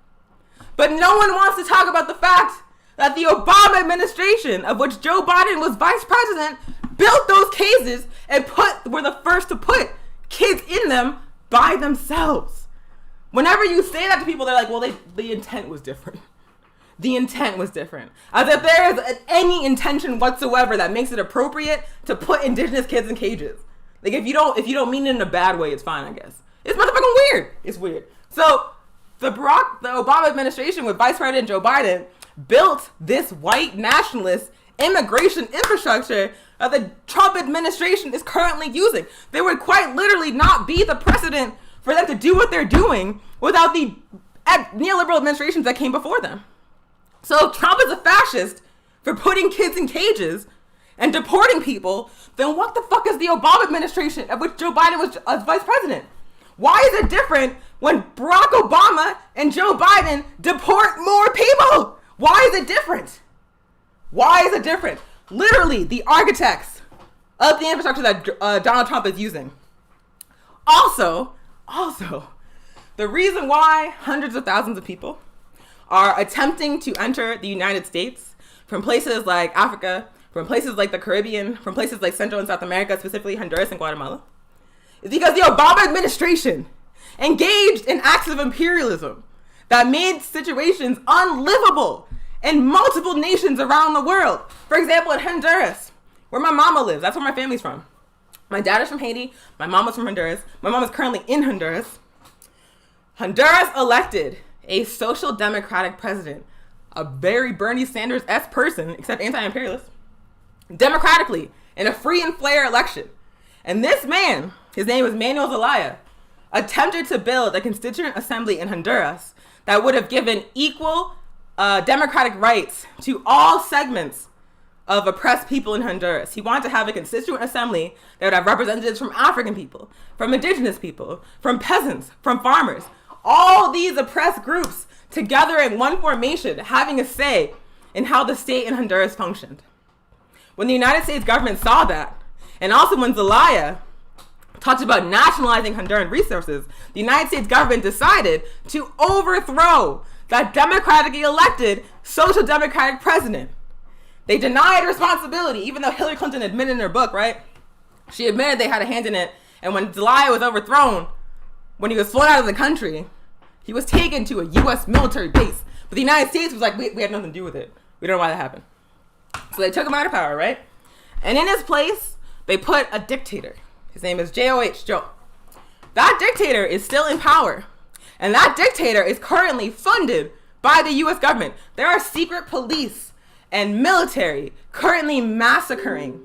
But no one wants to talk about the fact that the Obama administration, of which Joe Biden was vice president, built those cages and were the first to put kids in them by themselves. Whenever you say that to people, they're like, well, the intent was different. The intent was different. As if there is any intention whatsoever that makes it appropriate to put indigenous kids in cages. Like, if you don't mean it in a bad way, it's fine, I guess. It's motherfucking weird. It's weird. So the Obama administration with Vice President Joe Biden built this white nationalist immigration infrastructure that the Trump administration is currently using. There would quite literally not be the precedent for them to do what they're doing without the neoliberal administrations that came before them. So if Trump is a fascist for putting kids in cages and deporting people, then what the fuck is the Obama administration, of which Joe Biden was as vice president? Why is it different when Barack Obama and Joe Biden deport more people? Why is it different? Why is it different? Literally, the architects of the infrastructure that Donald Trump is using. Also, the reason why hundreds of thousands of people are attempting to enter the United States from places like Africa, from places like the Caribbean, from places like Central and South America, specifically Honduras and Guatemala, is because the Obama administration engaged in acts of imperialism that made situations unlivable in multiple nations around the world. For example, in Honduras, where my mama lives, that's where my family's from. My dad is from Haiti, my mom was from Honduras, my mom is currently in Honduras. Honduras elected a social democratic president, a very Bernie Sanders-esque person, except anti-imperialist, democratically in a free and fair election. And this man, his name is Manuel Zelaya, attempted to build a constituent assembly in Honduras that would have given equal democratic rights to all segments of oppressed people in Honduras. He wanted to have a constituent assembly that would have representatives from African people, from indigenous people, from peasants, from farmers, all these oppressed groups together in one formation, having a say in how the state in Honduras functioned. When the United States government saw that, and also when Zelaya talked about nationalizing Honduran resources, the United States government decided to overthrow that democratically elected social democratic president. They denied responsibility, even though Hillary Clinton admitted in her book, right? She admitted they had a hand in it. And when Zelaya was overthrown, when he was flown out of the country, he was taken to a U.S. military base. But the United States was like, we had nothing to do with it. We don't know why that happened. So they took him out of power, right? And in his place, they put a dictator. His name is J.O.H., Joe. That dictator is still in power. And that dictator is currently funded by the U.S. government. There are secret police and military currently massacring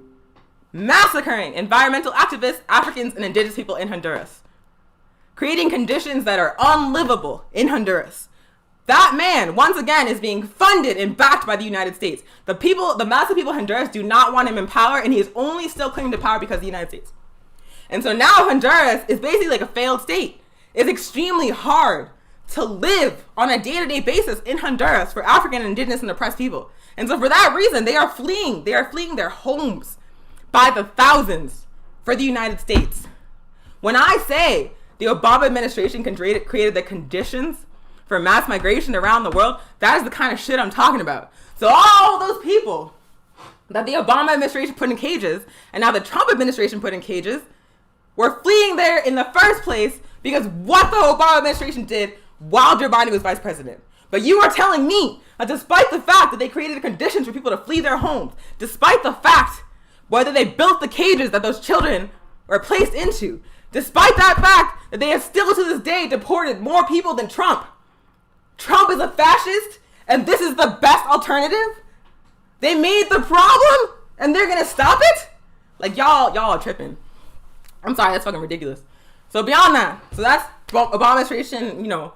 environmental activists, Africans, and indigenous people in Honduras, creating conditions that are unlivable in Honduras. That man, once again, is being funded and backed by the United States. The massive people of Honduras do not want him in power, and he is only still clinging to power because of the United States. And so now Honduras is basically like a failed state. It's extremely hard to live on a day-to-day basis in Honduras for African, indigenous, and oppressed people. And so for that reason, they are fleeing their homes by the thousands for the United States. When I say the Obama administration created the conditions for mass migration around the world, that is the kind of shit I'm talking about. So all those people that the Obama administration put in cages, and now the Trump administration put in cages, were fleeing there in the first place because what the Obama administration did while Joe Biden was vice president. But you are telling me that despite the fact that they created the conditions for people to flee their homes, despite the fact whether they built the cages that those children were placed into, despite that fact that they have still to this day deported more people than Trump is a fascist and this is the best alternative? They made the problem and they're gonna stop it? Like, y'all are tripping. I'm sorry, that's fucking ridiculous. So beyond that, so that's Obama administration,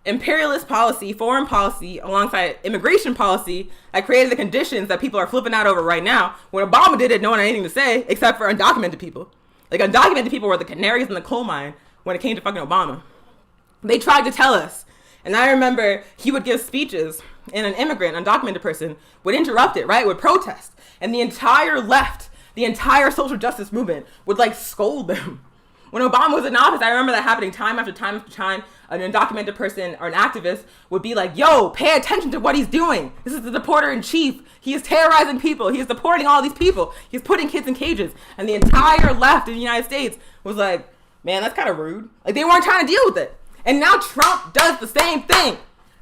imperialist policy, foreign policy, alongside immigration policy that created the conditions that people are flipping out over right now. When Obama did it, no one had anything to say except for undocumented people. Like, undocumented people were the canaries in the coal mine when it came to fucking Obama. They tried to tell us. And I remember he would give speeches and an immigrant, undocumented person, would interrupt it, right? Would protest. And the entire left, the entire social justice movement would like scold them. When Obama was in office, I remember that happening time after time after time. An undocumented person or an activist would be like, yo, pay attention to what he's doing. This is the deporter in chief. He is terrorizing people. He is deporting all these people. He's putting kids in cages. And the entire left in the United States was like, man, that's kind of rude. Like, they weren't trying to deal with it. And now Trump does the same thing.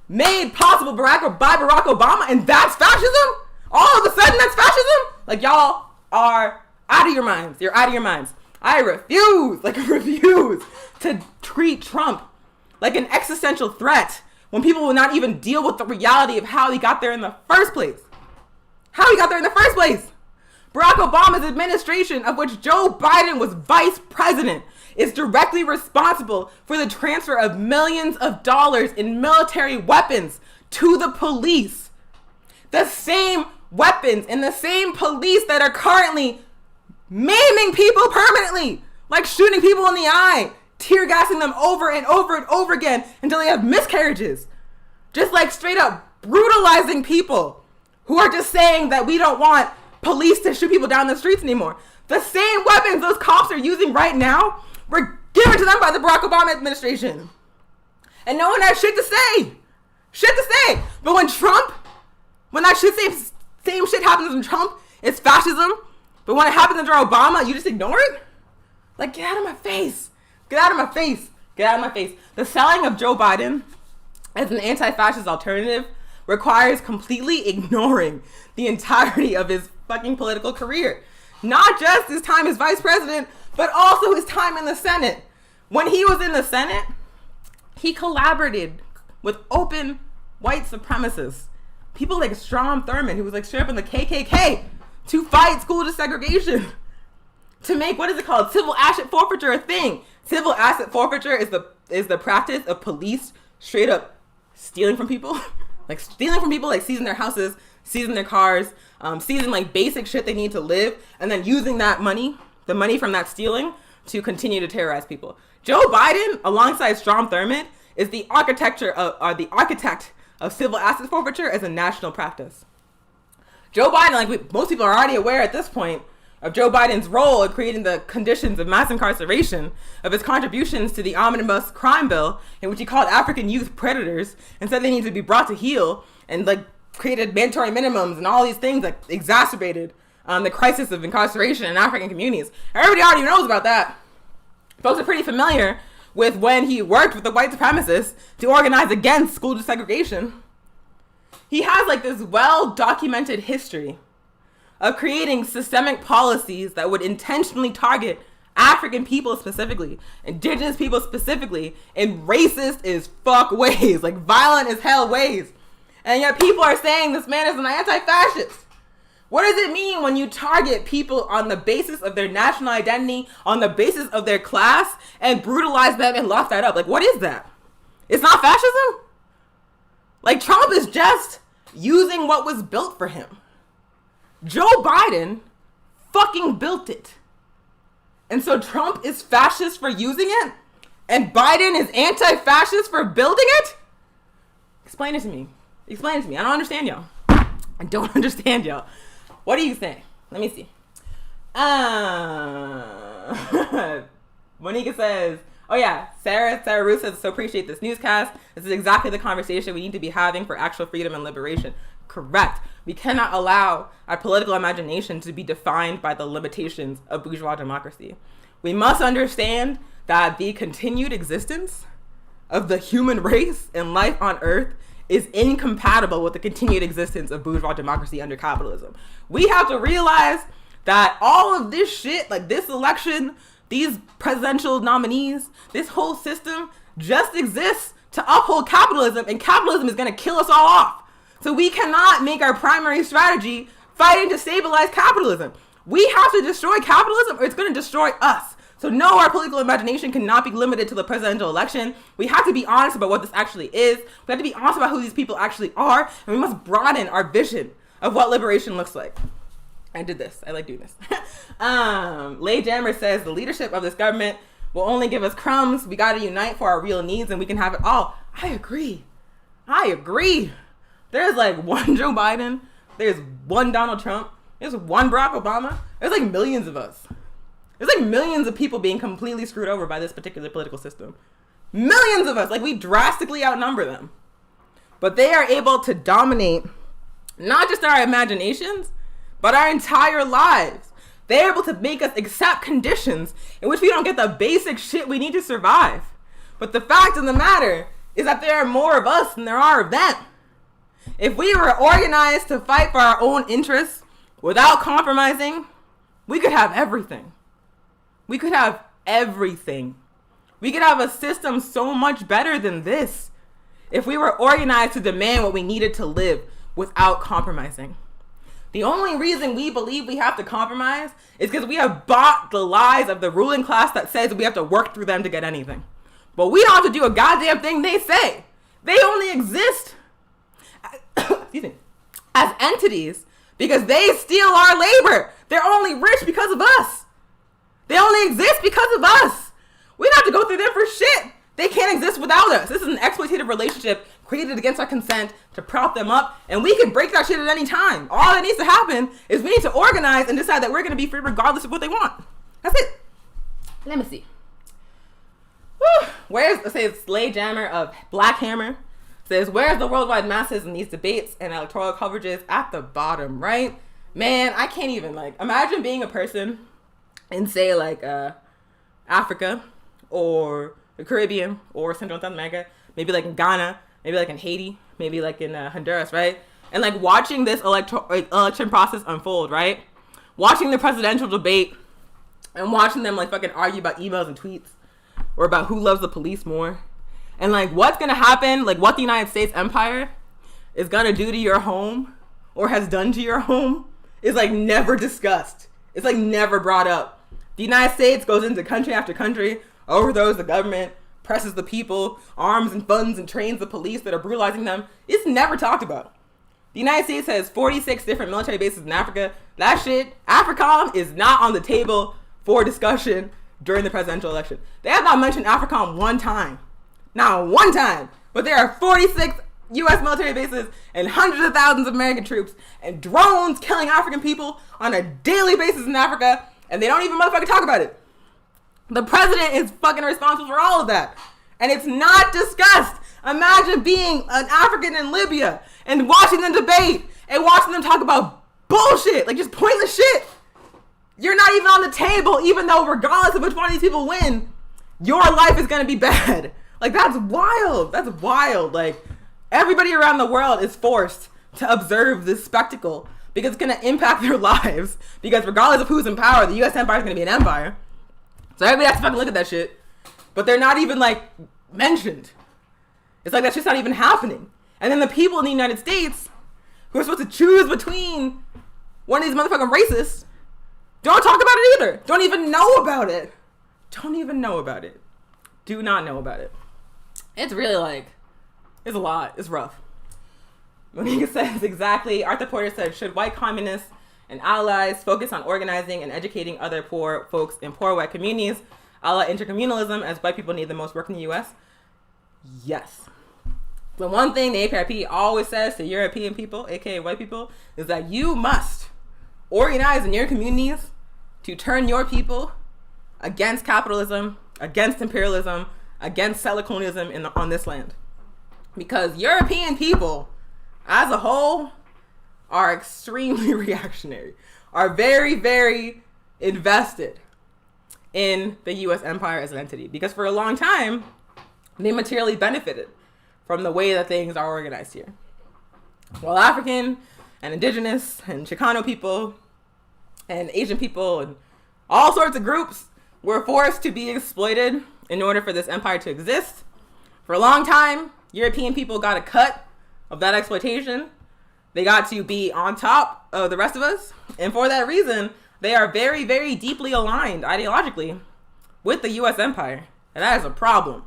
Made possible by Barack Obama, and that's fascism? All of a sudden, that's fascism? Like, y'all are out of your minds. You're out of your minds. I refuse to treat Trump like an existential threat when people will not even deal with the reality of how he got there in the first place. Barack Obama's administration, of which Joe Biden was vice president, is directly responsible for the transfer of millions of dollars in military weapons to the police. The same weapons and the same police that are currently maiming people permanently, like shooting people in the eye, tear gassing them over and over and over again until they have miscarriages. Just like straight up brutalizing people who are just saying that we don't want police to shoot people down the streets anymore. The same weapons those cops are using right now were given to them by the Barack Obama administration. And no one has shit to say. But when that same shit happens in Trump, it's fascism. But when it happens under Obama, you just ignore it? Like, get out of my face. The selling of Joe Biden as an anti-fascist alternative requires completely ignoring the entirety of his fucking political career. Not just his time as vice president, but also his time in the Senate. When he was in the Senate, he collaborated with open white supremacists. People like Strom Thurmond, who was like straight up in the KKK, to fight school desegregation. To make, civil asset forfeiture a thing. Civil asset forfeiture is the practice of police straight up stealing from people. like seizing their houses, seizing their cars, seizing like basic shit they need to live, and then using that money, the money from that stealing, to continue to terrorize people. Joe Biden, alongside Strom Thurmond, is the architect of civil asset forfeiture as a national practice. Joe Biden, most people are already aware at this point of Joe Biden's role in creating the conditions of mass incarceration, of his contributions to the omnibus crime bill, in which he called African youth predators and said they need to be brought to heel, and created mandatory minimums and all these things that exacerbated the crisis of incarceration in African communities. Everybody already knows about that. Folks are pretty familiar with when he worked with the white supremacists to organize against school desegregation. He has this well-documented history of creating systemic policies that would intentionally target African people specifically, indigenous people specifically, in racist as fuck ways, violent as hell ways. And yet people are saying this man is an anti-fascist. What does it mean when you target people on the basis of their national identity, on the basis of their class, and brutalize them and lock that up? What is that? It's not fascism? Trump is just using what was built for him. Joe Biden fucking built it. And so Trump is fascist for using it? And Biden is anti-fascist for building it? Explain it to me. I don't understand y'all. What do you think? Let me see. Monica says, oh yeah, Sarah Ruth says, so appreciate this newscast. This is exactly the conversation we need to be having for actual freedom and liberation. Correct. We cannot allow our political imagination to be defined by the limitations of bourgeois democracy. We must understand that the continued existence of the human race and life on Earth is incompatible with the continued existence of bourgeois democracy under capitalism. We have to realize that all of this shit, like this election, these presidential nominees, this whole system just exists to uphold capitalism, and capitalism is going to kill us all off. So we cannot make our primary strategy fighting to stabilize capitalism. We have to destroy capitalism or it's going to destroy us. So no, our political imagination cannot be limited to the presidential election. We have to be honest about what this actually is. We have to be honest about who these people actually are. And we must broaden our vision of what liberation looks like. I did this. I like doing this. Lay Jammer says the leadership of this government will only give us crumbs. We got to unite for our real needs and we can have it all. I agree. There's like one Joe Biden. There's one Donald Trump. There's one Barack Obama. There's like millions of us. There's like millions of people being completely screwed over by this particular political system. Millions of us. Like we drastically outnumber them. But they are able to dominate not just our imaginations, but our entire lives. They're able to make us accept conditions in which we don't get the basic shit we need to survive. But the fact of the matter is that there are more of us than there are of them. If we were organized to fight for our own interests without compromising, we could have everything. We could have everything. We could have a system so much better than this if we were organized to demand what we needed to live without compromising. The only reason we believe we have to compromise is because we have bought the lies of the ruling class that says we have to work through them to get anything. But we don't have to do a goddamn thing they say. They only exist excuse me, as entities because they steal our labor. They're only rich because of us. They only exist because of us. We don't have to go through them for shit. They can't exist without us. This is an exploitative relationship created against our consent to prop them up, and we can break that shit at any time. All that needs to happen is we need to organize and decide that we're going to be free regardless of what they want. That's it. Let me see. Let's say it's Slay Jammer of Black Hammer says, where's the worldwide masses in these debates and electoral coverages? At the bottom, right? Man, I can't even, like, imagine being a person in, say, like, Africa or the Caribbean or Central and South America, maybe like in Ghana, maybe like in Haiti, maybe like in Honduras, right? And like watching this election process unfold, right? Watching the presidential debate and watching them like fucking argue about emails and tweets or about who loves the police more. And like what's gonna happen, like what the United States empire is gonna do to your home or has done to your home is like never discussed. It's like never brought up. The United States goes into country after country, overthrows the government, presses the people, arms and funds and trains the police that are brutalizing them. It's never talked about. The United States has 46 different military bases in Africa. That shit, AFRICOM, is not on the table for discussion during the presidential election. They have not mentioned AFRICOM one time. Not one time. But there are 46 U.S. military bases and hundreds of thousands of American troops and drones killing African people on a daily basis in Africa, and they don't even motherfucking talk about it. The president is fucking responsible for all of that. And it's not discussed. Imagine being an African in Libya and watching them debate and watching them talk about bullshit, like just pointless shit. You're not even on the table, even though regardless of which one of these people win, your life is going to be bad. Like, that's wild. That's wild. Like, everybody around the world is forced to observe this spectacle because it's going to impact their lives. Because regardless of who's in power, the U.S. empire is going to be an empire. So everybody has to fucking look at that shit. But they're not even, like, mentioned. It's like that shit's not even happening. And then the people in the United States who are supposed to choose between one of these motherfucking racists don't talk about it either. Don't even know about it. Don't even know about it. Do not know about it. It's really like, it's a lot. It's rough. Monica says exactly. Arthur Porter said, should white communists and allies focus on organizing and educating other poor folks in poor white communities, a la intercommunalism, as white people need the most work in the U.S.? Yes. The one thing the APRP always says to European people, aka white people, is that you must organize in your communities to turn your people against capitalism, against imperialism, against settler colonialism on this land. Because European people, as a whole, are extremely reactionary, are very, very invested in the U.S. empire as an entity. Because for a long time, they materially benefited from the way that things are organized here. While African and indigenous and Chicano people and Asian people and all sorts of groups were forced to be exploited in order for this empire to exist. For a long time, European people got a cut of that exploitation. They got to be on top of the rest of us. And for that reason, they are very, very deeply aligned ideologically with the U.S. empire. And that is a problem.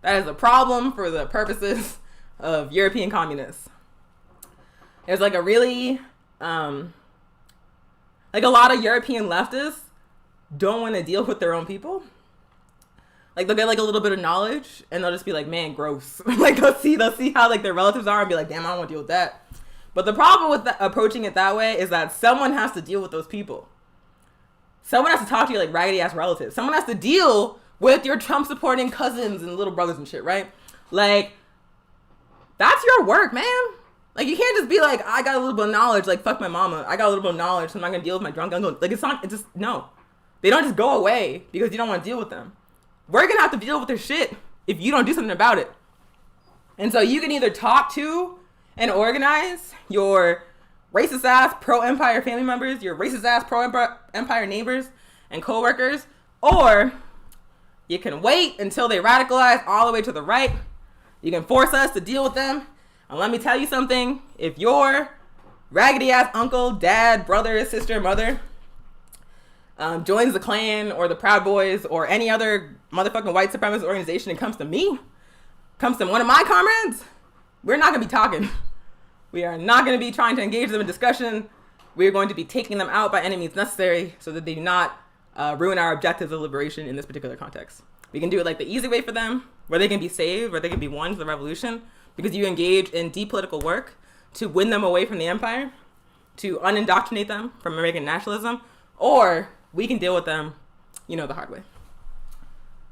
That is a problem for the purposes of European communists. There's like a really, like a lot of European leftists don't want to deal with their own people. Like they'll get like a little bit of knowledge and they'll just be like, man, gross. Like they'll see how like their relatives are and be like, damn, I don't want to deal with that. But the problem with approaching it that way is that someone has to deal with those people. Someone has to talk to your like raggedy ass relatives. Someone has to deal with your Trump supporting cousins and little brothers and shit, right? Like, that's your work, man. Like, you can't just be like, I got a little bit of knowledge, like, fuck my mama. I got a little bit of knowledge, so I'm not gonna deal with my drunk uncle. Like, no. They don't just go away because you don't want to deal with them. We're gonna have to deal with their shit if you don't do something about it. And so you can either talk to and organize your racist ass pro-empire family members, your racist ass pro-empire neighbors and co-workers, or you can wait until they radicalize all the way to the right. You can force us to deal with them. And let me tell you something. If your raggedy ass uncle, dad, brother, sister, mother joins the Klan or the Proud Boys or any other motherfucking white supremacist organization and comes to me, comes to one of my comrades, we're not going to be talking. We are not going to be trying to engage them in discussion. We are going to be taking them out by any means necessary so that they do not ruin our objectives of liberation in this particular context. We can do it like the easy way for them, where they can be saved, where they can be won to the revolution, because you engage in deep political work to win them away from the empire, to unindoctrinate them from American nationalism, or we can deal with them, the hard way.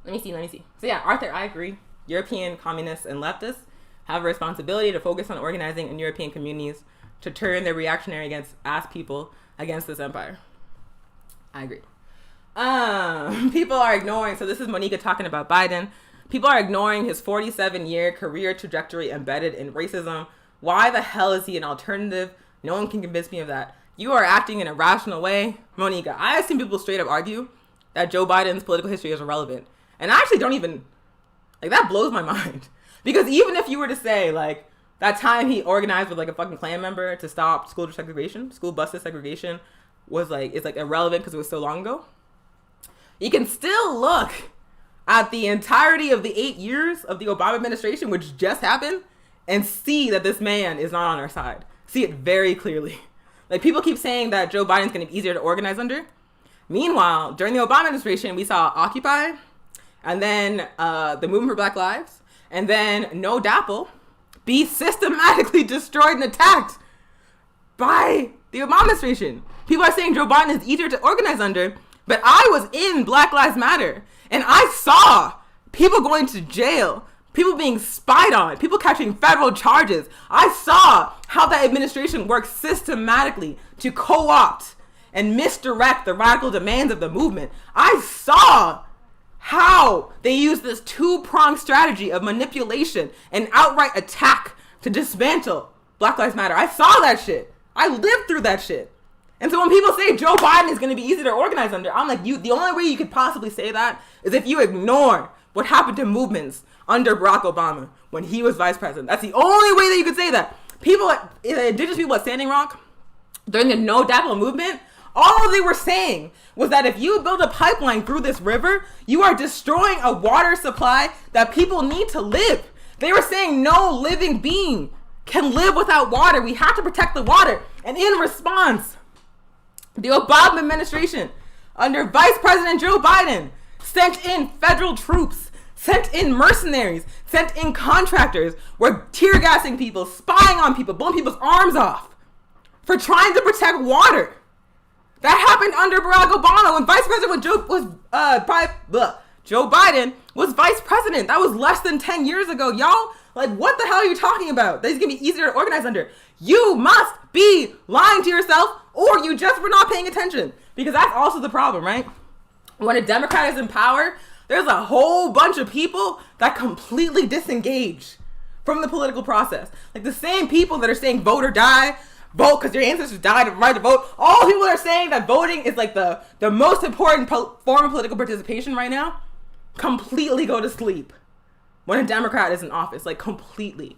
Let me see. So yeah, Arthur, I agree. European communists and leftists have a responsibility to focus on organizing in European communities to turn their reactionary ass people against this empire. I agree. People are ignoring, so this is Monica talking about Biden. People are ignoring his 47-year career trajectory embedded in racism. Why the hell is he an alternative? No one can convince me of that. You are acting in a rational way. Monica, I have seen people straight up argue that Joe Biden's political history is irrelevant. And I actually don't even, that blows my mind. Because even if you were to say, that time he organized with, a fucking Klan member to stop school bus segregation is irrelevant because it was so long ago. You can still look at the entirety of the 8 years of the Obama administration, which just happened, and see that this man is not on our side. See it very clearly. People keep saying that Joe Biden's going to be easier to organize under. Meanwhile, during the Obama administration, we saw Occupy, and then the Movement for Black Lives, and then No DAPL be systematically destroyed and attacked by the Obama administration. People are saying Joe Biden is easier to organize under, but I was in Black Lives Matter, and I saw people going to jail, people being spied on, people catching federal charges. I saw how that administration works systematically to co-opt and misdirect the radical demands of the movement. I saw how they use this two-pronged strategy of manipulation and outright attack to dismantle Black Lives Matter. I saw that shit. I lived through that shit. And so when people say Joe Biden is going to be easy to organize under, I'm like, the only way you could possibly say that is if you ignore what happened to movements under Barack Obama when he was vice president. That's the only way that you could say that. Indigenous people at Standing Rock, during the No DAPL movement, all they were saying was that if you build a pipeline through this river, you are destroying a water supply that people need to live. They were saying no living being can live without water. We have to protect the water. And in response, the Obama administration, under Vice President Joe Biden, sent in federal troops, sent in mercenaries, sent in contractors, were tear gassing people, spying on people, blowing people's arms off for trying to protect water. That happened under Barack Obama when Vice President Joe Biden was vice president. That was less than 10 years ago, y'all. What the hell are you talking about? That is going to be easier to organize under. You must be lying to yourself, or you just were not paying attention. Because that's also the problem, right? When a Democrat is in power, There's a whole bunch of people that completely disengage from the political process. Like the same people that are saying vote or die, vote because your ancestors died and right to vote. All people are saying that voting is like the most important form of political participation right now, completely go to sleep when a Democrat is in office, like completely.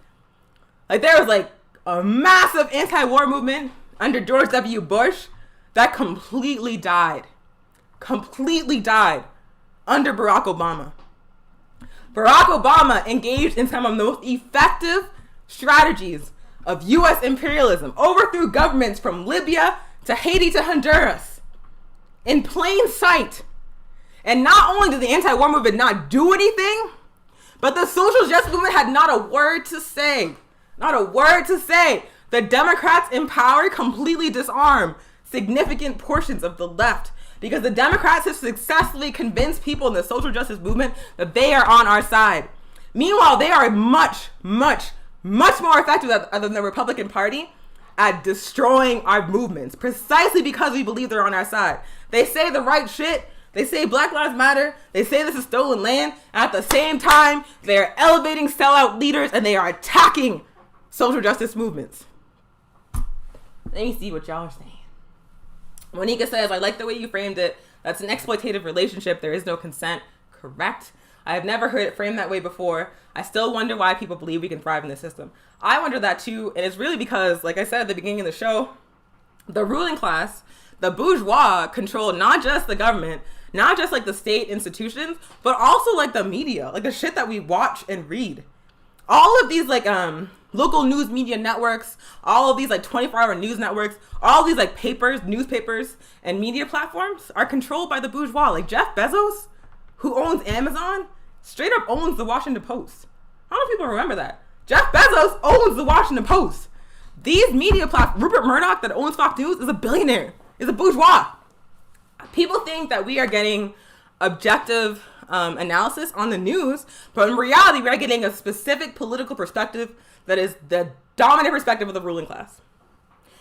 Like there was like a massive anti-war movement under George W. Bush that completely died under Barack Obama. Barack Obama engaged in some of the most effective strategies of U.S. imperialism, overthrew governments from Libya to Haiti to Honduras in plain sight. And not only did the anti-war movement not do anything, but the social justice movement had not a word to say. Not a word to say. The Democrats in power completely disarm significant portions of the left because the Democrats have successfully convinced people in the social justice movement that they are on our side. Meanwhile, they are much, much, much more effective than the Republican Party at destroying our movements, precisely because we believe they're on our side. They say the right shit. They say Black Lives Matter. They say this is stolen land. At the same time, they're elevating sellout leaders and they are attacking social justice movements. Let me see what y'all are saying. Monica says, I like the way you framed it. That's an exploitative relationship. There is no consent. Correct. I have never heard it framed that way before. I still wonder why people believe we can thrive in this system. I wonder that too. And it's really because, like I said at the beginning of the show, the ruling class, the bourgeois, control not just the government, not just like the state institutions, but also like the media, like the shit that we watch and read. All of these like local news media networks, all of these like 24-hour news networks, all these like newspapers, and media platforms are controlled by the bourgeois. Like Jeff Bezos, who owns Amazon, straight up owns the Washington Post. I don't know if people remember that. Jeff Bezos owns the Washington Post. These media platforms, Rupert Murdoch that owns Fox News is a billionaire, is a bourgeois. People think that we are getting objective analysis on the news, but in reality, we are getting a specific political perspective that is the dominant perspective of the ruling class.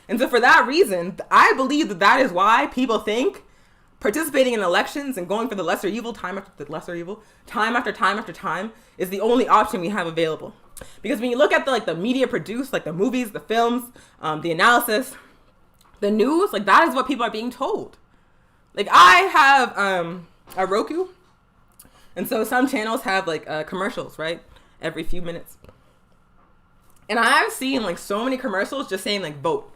And so for that reason, I believe that that is why people think participating in elections and going for the lesser evil, time after time, is the only option we have available. Because when you look at the media produced, like the movies, the films, the analysis, the news, like that is what people are being told. Like I have a Roku, and so some channels have like commercials, right? Every few minutes. And I've seen like so many commercials just saying like vote.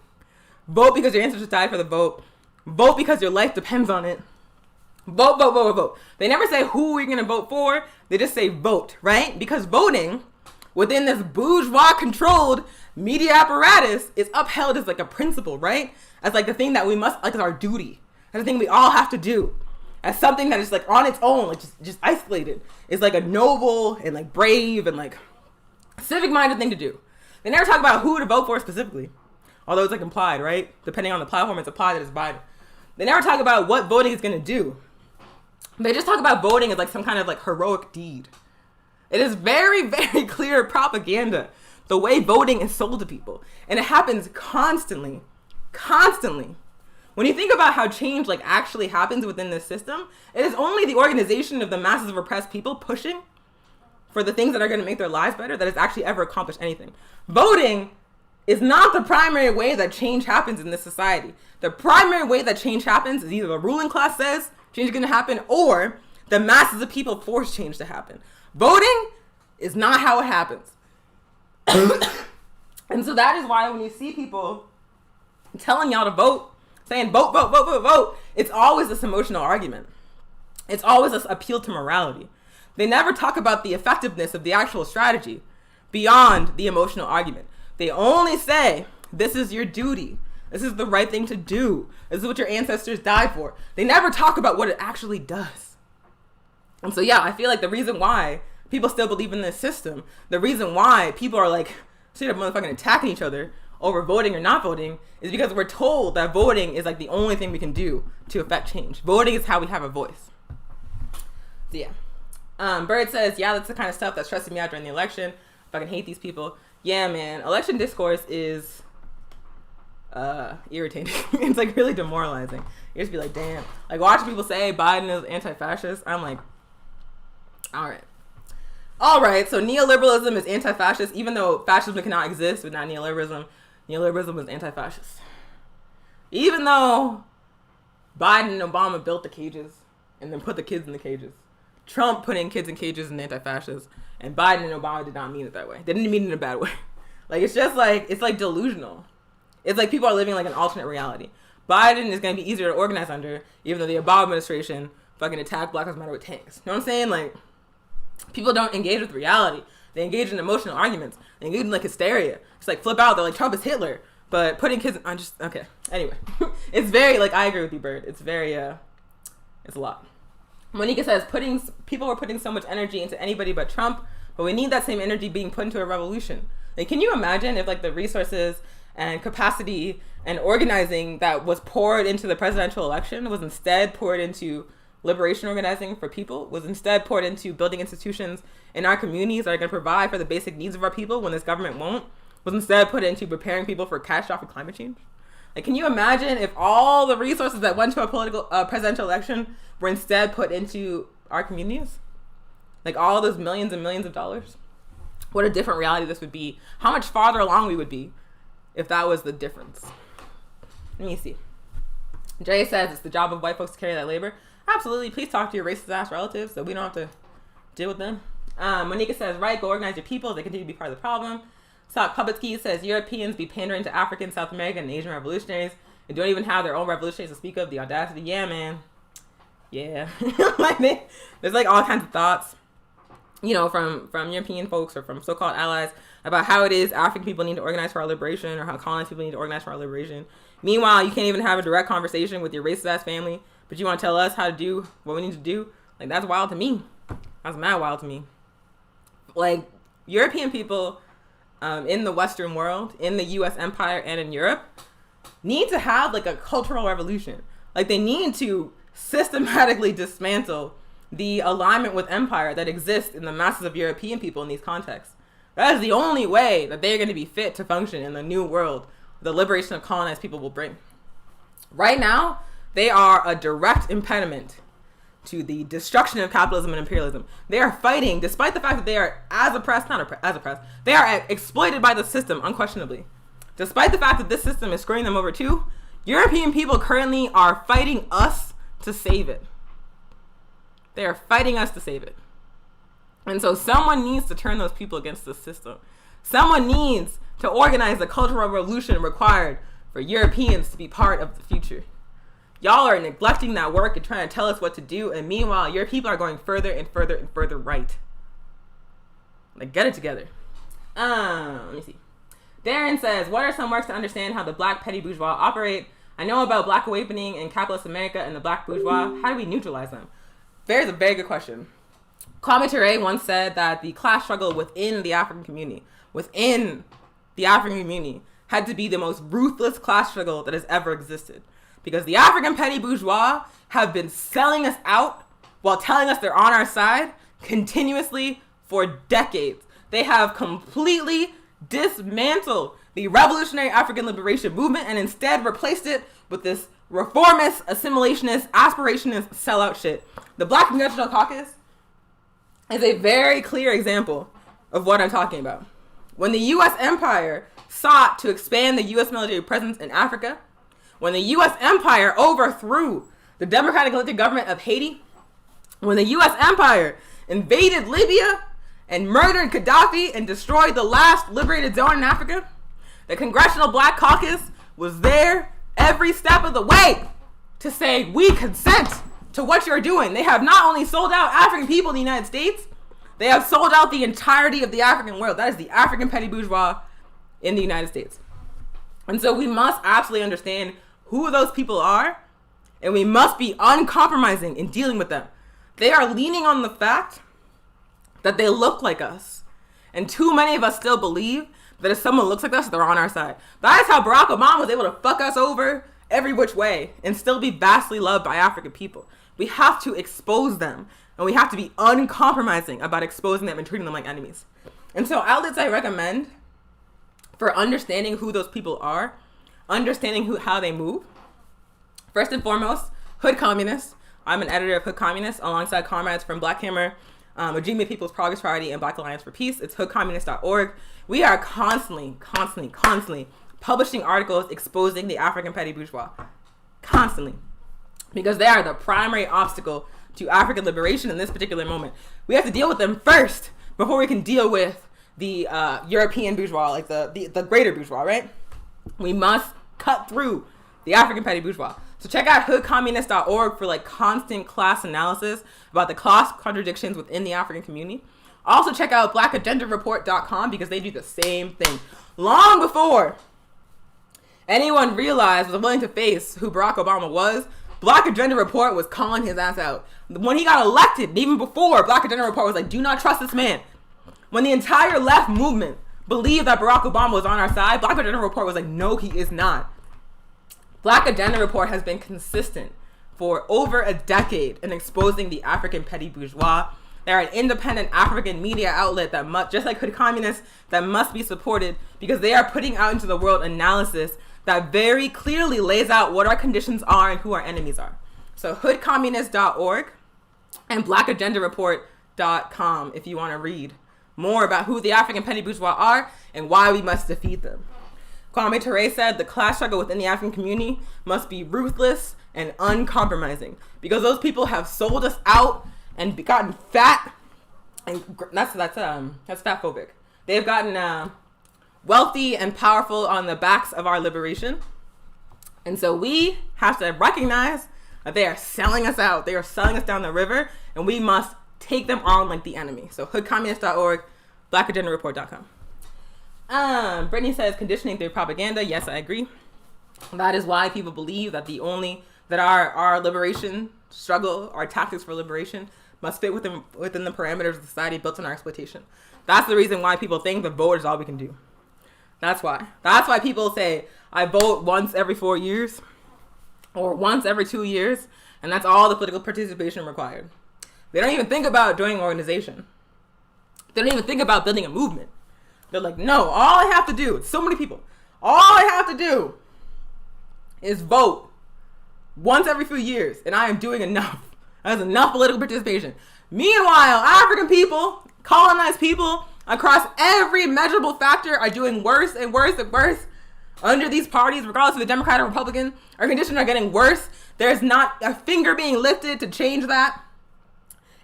Vote because your ancestors died for the vote. Vote because your life depends on it. Vote, vote, vote, vote. They never say who you're going to vote for. They just say vote, right? Because voting within this bourgeois controlled media apparatus is upheld as like a principle, right? As like the thing that we must, like as our duty. As the thing we all have to do. As something that is like on its own, like just isolated. Is like a noble and like brave and like civic minded thing to do. They never talk about who to vote for specifically. Although it's like implied, right? Depending on the platform, it's implied that it's Biden. They never talk about what voting is going to do. They just talk about voting as like some kind of like heroic deed. It is very, very clear propaganda, the way voting is sold to people. And it happens constantly. Constantly. When you think about how change like actually happens within this system, it is only the organization of the masses of oppressed people pushing for the things that are going to make their lives better that has actually ever accomplished anything. Voting is not the primary way that change happens in this society. The primary way that change happens is either the ruling class says change is going to happen or the masses of people force change to happen. Voting is not how it happens. And so that is why when you see people telling y'all to vote, saying vote, vote, vote, vote, vote, it's always this emotional argument. It's always this appeal to morality. They never talk about the effectiveness of the actual strategy beyond the emotional argument. They only say, this is your duty. This is the right thing to do. This is what your ancestors died for. They never talk about what it actually does. And so, yeah, I feel like the reason why people still believe in this system, the reason why people are like straight up motherfucking attacking each other over voting or not voting is because we're told that voting is like the only thing we can do to affect change. Voting is how we have a voice. So, yeah. Bird says, yeah, that's the kind of stuff that's stressing me out during the election. I fucking hate these people. Yeah, man, election discourse is irritating. It's like really demoralizing. You just be like, damn. Like watching people say Biden is anti-fascist. I'm like, All right, so neoliberalism is anti-fascist, even though fascism cannot exist without neoliberalism. Neoliberalism is anti-fascist. Even though Biden and Obama built the cages and then put the kids in the cages. Trump putting kids in cages and anti-fascist, and Biden and Obama did not mean it that way. They didn't mean it in a bad way. Like, it's just like, it's like delusional. It's like people are living like an alternate reality. Biden is going to be easier to organize under, even though the Obama administration fucking attacked Black Lives Matter with tanks. You know what I'm saying? Like, people don't engage with reality. They engage in emotional arguments. They engage in like hysteria. It's like flip out. They're like, Trump is Hitler. But putting kids on just, okay. Anyway, it's very, like, I agree with you, Bird. It's very, it's a lot. Monica says, people were putting so much energy into anybody but Trump, but we need that same energy being put into a revolution. Like, can you imagine if, like, the resources and capacity and organizing that was poured into the presidential election was instead poured into liberation organizing for people, was instead poured into building institutions in our communities that are going to provide for the basic needs of our people when this government won't, was instead put into preparing people for catastrophic climate change? Like, can you imagine if all the resources that went to a presidential election were instead put into our communities? Like, all those millions and millions of dollars? What a different reality this would be. How much farther along we would be if that was the difference. Let me see. Jay says it's the job of white folks to carry that labor. Absolutely. Please talk to your racist ass relatives so we don't have to deal with them. Monica says, right, go organize your people. They continue to be part of the problem. Sock Puppetsky says Europeans be pandering to African, South American, and Asian revolutionaries and don't even have their own revolutionaries to speak of. The audacity. Yeah, man. Yeah. Like, there's like all kinds of thoughts, you know, from European folks or from so-called allies about how it is African people need to organize for our liberation or how colonized people need to organize for our liberation. Meanwhile, you can't even have a direct conversation with your racist ass family, but you want to tell us how to do what we need to do? Like, that's wild to me. That's mad wild to me. Like, European people in the Western world, in the U.S. empire and in Europe, need to have like a cultural revolution. Like, they need to systematically dismantle the alignment with empire that exists in the masses of European people in these contexts. That is the only way that they're going to be fit to function in the new world the liberation of colonized people will bring. Right now, they are a direct impediment to the destruction of capitalism and imperialism. They are fighting, despite the fact that they are they are exploited by the system, unquestionably. Despite the fact that this system is screwing them over too, European people currently are fighting us to save it. They are fighting us to save it. And so someone needs to turn those people against the system. Someone needs to organize the cultural revolution required for Europeans to be part of the future. Y'all are neglecting that work and trying to tell us what to do, and meanwhile, your people are going further and further and further right. Like, get it together. Let me see. Darren says, what are some works to understand how the black petty bourgeois operate? I know about Black Awakening in capitalist America and the black bourgeois. How do we neutralize them? There's a very good question. Kwame Ture once said that the class struggle within the African community, had to be the most ruthless class struggle that has ever existed. Because the African petty bourgeois have been selling us out while telling us they're on our side continuously for decades. They have completely dismantled the revolutionary African liberation movement and instead replaced it with this reformist, assimilationist, aspirationist sellout shit. The Black Congressional Caucus is a very clear example of what I'm talking about. When the U.S. empire sought to expand the U.S. military presence in Africa, when the U.S. empire overthrew the democratic elected government of Haiti, when the U.S. empire invaded Libya and murdered Gaddafi and destroyed the last liberated zone in Africa, the Congressional Black Caucus was there every step of the way to say, we consent to what you're doing. They have not only sold out African people in the United States, they have sold out the entirety of the African world. That is the African petty bourgeois in the United States. And so we must absolutely understand who those people are, and we must be uncompromising in dealing with them. They are leaning on the fact that they look like us. And too many of us still believe that if someone looks like us, they're on our side. That is how Barack Obama was able to fuck us over every which way and still be vastly loved by African people. We have to expose them, and we have to be uncompromising about exposing them and treating them like enemies. And so outlets I recommend for understanding who those people are, understanding how they move. First and foremost, Hood Communists. I'm an editor of Hood Communists alongside comrades from Black Hammer, Ojibwe People's Progress Party, and Black Alliance for Peace. It's hoodcommunist.org. We are constantly publishing articles exposing the African petty bourgeois. Constantly. Because they are the primary obstacle to African liberation in this particular moment. We have to deal with them first before we can deal with the European bourgeois, like the greater bourgeois, right? We must cut through the African petty bourgeois. So check out hoodcommunist.org for like constant class analysis about the class contradictions within the African community. Also check out blackagendareport.com because they do the same thing. Long before anyone realized, was willing to face who Barack Obama was, Black Agenda Report was calling his ass out. When he got elected, even before, Black Agenda Report was like, do not trust this man. When the entire left movement believed that Barack Obama was on our side, Black Agenda Report was like, no, he is not. Black Agenda Report has been consistent for over a decade in exposing the African petty bourgeois. They're an independent African media outlet that must, just like Hood Communists, that must be supported because they are putting out into the world analysis that very clearly lays out what our conditions are and who our enemies are. So hoodcommunist.org and blackagendareport.com if you want to read more about who the African petty bourgeois are and why we must defeat them. Kwame Ture said the class struggle within the African community must be ruthless and uncompromising because those people have sold us out and gotten fat, and that's fatphobic. They've gotten wealthy and powerful on the backs of our liberation, and so we have to recognize that they are selling us out. They are selling us down the river, and we must take them on like the enemy. So hoodcommunist.org, blackagendareport.com. Brittany says conditioning through propaganda. Yes, I agree. That is why people believe that our liberation struggle, our tactics for liberation, must fit within the parameters of society built on our exploitation. That's the reason why people think the vote is all we can do. That's why. That's why people say, I vote once every 4 years or once every 2 years, and that's all the political participation required. They don't even think about joining an organization. They don't even think about building a movement. They're like, no, all I have to do, it's so many people, all I have to do is vote once every few years, and I am doing enough. That's enough political participation. Meanwhile, African people, colonized people, across every measurable factor are doing worse and worse and worse under these parties, regardless of the Democrat or Republican. Our conditions are getting worse. There's not a finger being lifted to change that.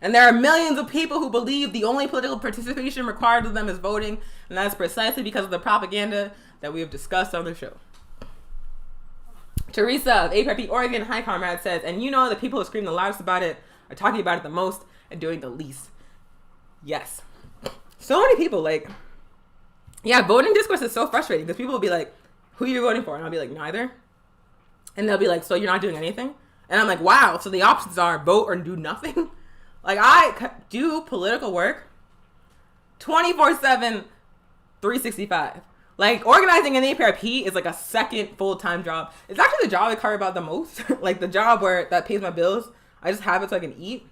And there are millions of people who believe the only political participation required of them is voting, and that's precisely because of the propaganda that we have discussed on the show. Teresa of APRP Oregon, hi comrade, says, and you know the people who scream the loudest about it are talking about it the most and doing the least. Yes. So many people, like, yeah, voting discourse is so frustrating because people will be like, who are you voting for? And I'll be like, neither. And they'll be like, so you're not doing anything? And I'm like, wow, so the options are vote or do nothing? Like, I do political work 24/7, 365. Like, organizing an APRP is like a second full-time job. It's actually the job I care about the most. Like, the job that pays my bills. I just have it so I can eat.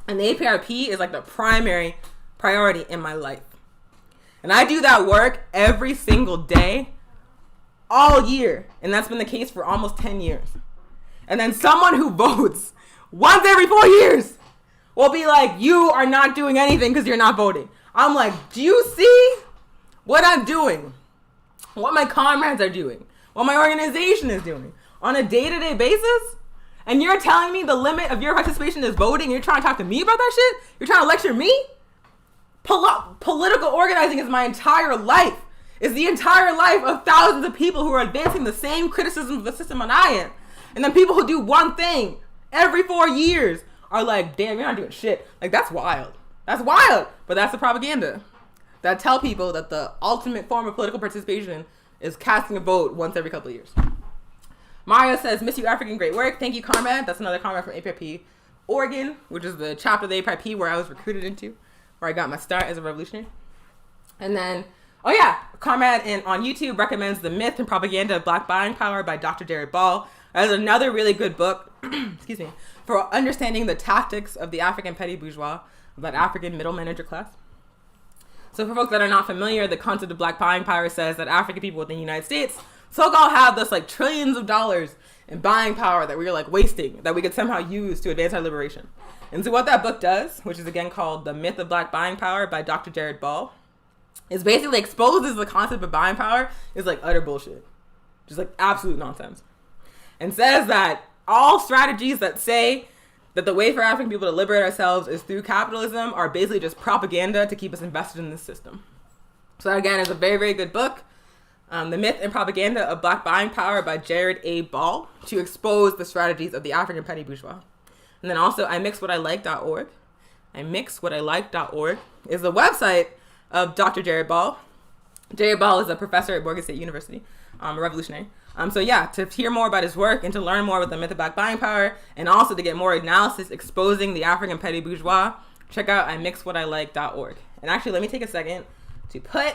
And the APRP is like the primary priority in my life. And I do that work every single day, all year. And that's been the case for almost 10 years. And then someone who votes once every 4 years will be like, you are not doing anything because you're not voting. I'm like, do you see what I'm doing? What my comrades are doing? What my organization is doing on a day-to-day basis? And you're telling me the limit of your participation is voting? You're trying to talk to me about that shit? You're trying to lecture me? Political organizing is my entire life. It's the entire life of thousands of people who are advancing the same criticism of the system that I am. And then people who do one thing every 4 years are like, damn, you're not doing shit. Like, that's wild. That's wild. But that's the propaganda that tell people that the ultimate form of political participation is casting a vote once every couple of years. Mario says, miss you, African, great work. Thank you, comrade. That's another comrade from APRP Oregon, which is the chapter of the APRP where I was recruited into, where I got my start as a revolutionary. And then, oh yeah, comrade on YouTube recommends The Myth and Propaganda of Black Buying Power by Dr. Derek Ball. That is another really good book, excuse me, for understanding the tactics of the African petty bourgeois, that African middle manager class. So for folks that are not familiar, the concept of black buying power says that African people within the United States so-called have this like trillions of dollars in buying power that we're like wasting, that we could somehow use to advance our liberation. And so what that book does, which is again called The Myth of Black Buying Power by Dr. Jared Ball, is basically exposes the concept of buying power is like utter bullshit. Just like absolute nonsense. And says that all strategies that say that the way for African people to liberate ourselves is through capitalism are basically just propaganda to keep us invested in this system. So that, again, is a very, very good book. The Myth and Propaganda of Black Buying Power by Jared A. Ball, to expose the strategies of the African petty bourgeois. And then also imixwhatilike.org. imixwhatilike.org is the website of Dr. Jared Ball. Jared Ball is a professor at Morgan State University, a revolutionary. So yeah, to hear more about his work and to learn more about the myth of black buying power, and also to get more analysis exposing the African petty bourgeois, check out imixwhatilike.org. And actually, let me take a second to put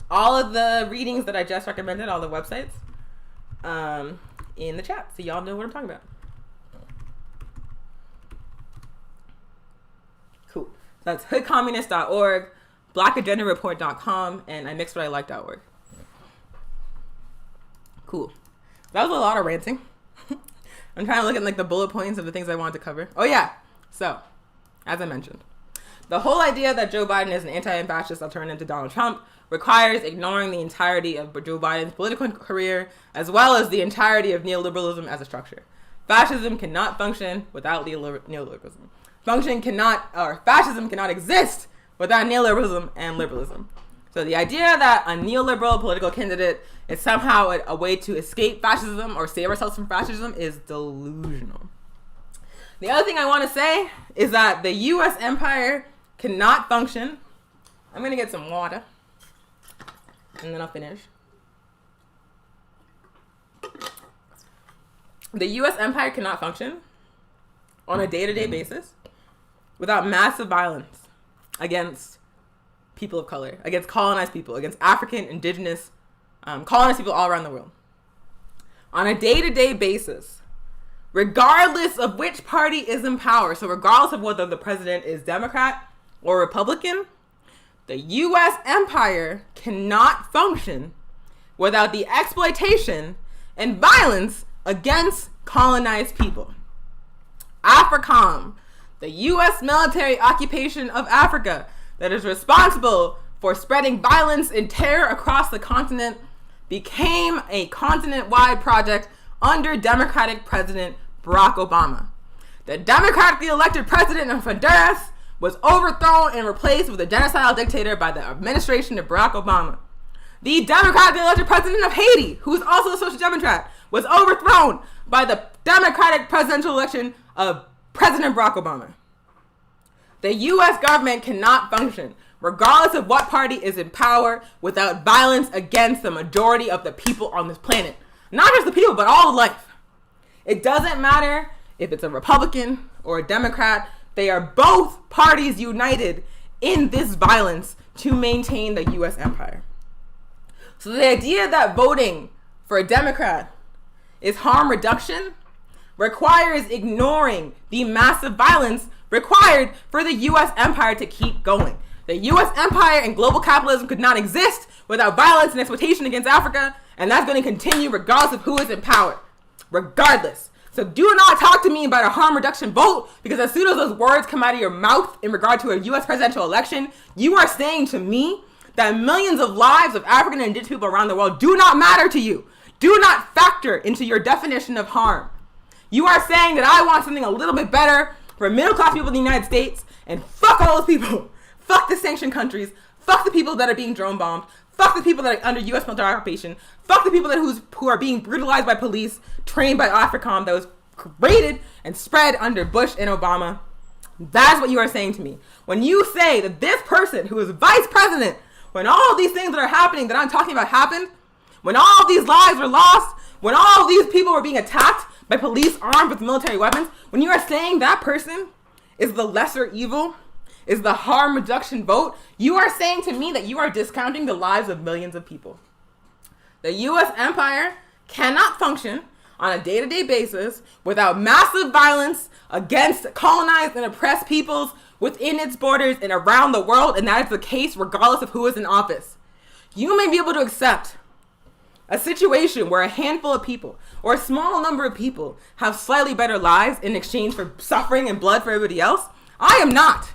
all of the readings that I just recommended, all the websites, in the chat, so y'all know what I'm talking about. Cool. So that's hoodcommunist.org, blackagendareport.com, and imixwhatilike.org. Cool. That was a lot of ranting. I'm trying to look at like the bullet points of the things I wanted to cover. Oh yeah. So, as I mentioned, the whole idea that Joe Biden is an anti-fascist alternative to Donald Trump requires ignoring the entirety of Joe Biden's political career, as well as the entirety of neoliberalism as a structure. Fascism cannot function without neoliberalism. Fascism cannot exist without neoliberalism and liberalism. So the idea that a neoliberal political candidate is somehow a way to escape fascism or save ourselves from fascism is delusional. The other thing I want to say is that the U.S. empire cannot function. I'm going to get some water, and then I'll finish. The U.S. empire cannot function on a day-to-day basis without massive violence against people of color, against colonized people, against African, indigenous, colonized people all around the world. On a day-to-day basis, regardless of which party is in power, so regardless of whether the president is Democrat or Republican, the U.S. empire cannot function without the exploitation and violence against colonized people. AFRICOM, the U.S. military occupation of Africa that is responsible for spreading violence and terror across the continent, became a continent-wide project under Democratic President Barack Obama. The democratically elected president of Honduras was overthrown and replaced with a genocidal dictator by the administration of Barack Obama. The democratically elected president of Haiti, who is also a social democrat, was overthrown by the democratic presidential election of President Barack Obama. The U.S. government cannot function, regardless of what party is in power, without violence against the majority of the people on this planet. Not just the people, but all of life. It doesn't matter if it's a Republican or a Democrat. They are both parties united in this violence to maintain the U.S. empire. So the idea that voting for a Democrat is harm reduction requires ignoring the massive violence required for the U.S. empire to keep going. The U.S. empire and global capitalism could not exist without violence and exploitation against Africa, and that's going to continue regardless of who is in power. Regardless. So do not talk to me about a harm reduction vote, because as soon as those words come out of your mouth in regard to a U.S. presidential election, you are saying to me that millions of lives of African and indigenous people around the world do not matter to you. Do not factor into your definition of harm. You are saying that I want something a little bit better for middle-class people in the United States, and fuck all those people. Fuck the sanctioned countries. Fuck the people that are being drone bombed. Fuck the people that are under U.S. military occupation. Fuck the people who are being brutalized by police, trained by AFRICOM, that was created and spread under Bush and Obama. That's what you are saying to me. When you say that this person who is vice president, when all of these things that are happening that I'm talking about happened, when all of these lives were lost, when all of these people were being attacked by police armed with military weapons, when you are saying that person is the lesser evil, is the harm reduction vote, you are saying to me that you are discounting the lives of millions of people. The U.S. empire cannot function on a day-to-day basis without massive violence against colonized and oppressed peoples within its borders and around the world, and that is the case regardless of who is in office. You may be able to accept a situation where a handful of people or a small number of people have slightly better lives in exchange for suffering and blood for everybody else, I am not.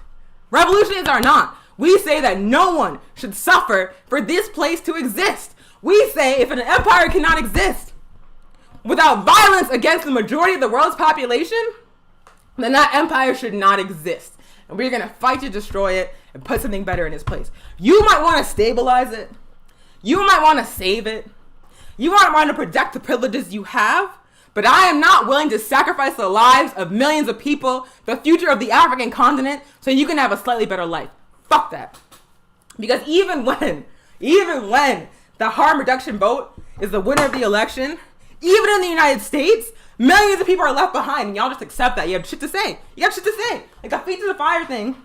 Revolutionists are not. We say that no one should suffer for this place to exist. We say if an empire cannot exist without violence against the majority of the world's population, then that empire should not exist. And we're going to fight to destroy it and put something better in its place. You might want to stabilize it. You might want to save it. You might want to protect the privileges you have. But I am not willing to sacrifice the lives of millions of people, the future of the African continent, so you can have a slightly better life. Fuck that. Because even when the harm reduction vote is the winner of the election, even in the United States, millions of people are left behind, and y'all just accept that. You have shit to say. You got shit to say. Like, the feet to the fire thing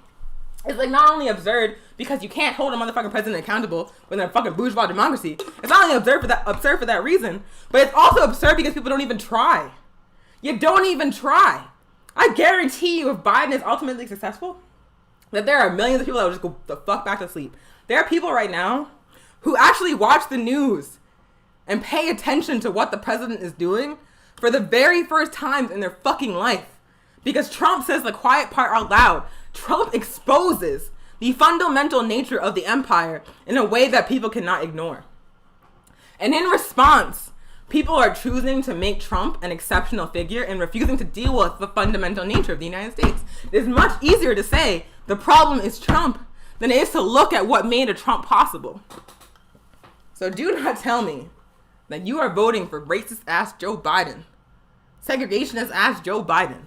is, like, not only absurd because you can't hold a motherfucking president accountable within a fucking bourgeois democracy. It's not only absurd for that reason, but it's also absurd because people don't even try. You don't even try. I guarantee you, if Biden is ultimately successful, that there are millions of people that will just go the fuck back to sleep. There are people right now who actually watch the news and pay attention to what the president is doing for the very first time in their fucking life. Because Trump says the quiet part out loud. Trump exposes the fundamental nature of the empire in a way that people cannot ignore. And in response, people are choosing to make Trump an exceptional figure and refusing to deal with the fundamental nature of the United States. It is much easier to say the problem is Trump than it is to look at what made a Trump possible. So do not tell me that you are voting for racist-ass Joe Biden, segregationist-ass Joe Biden,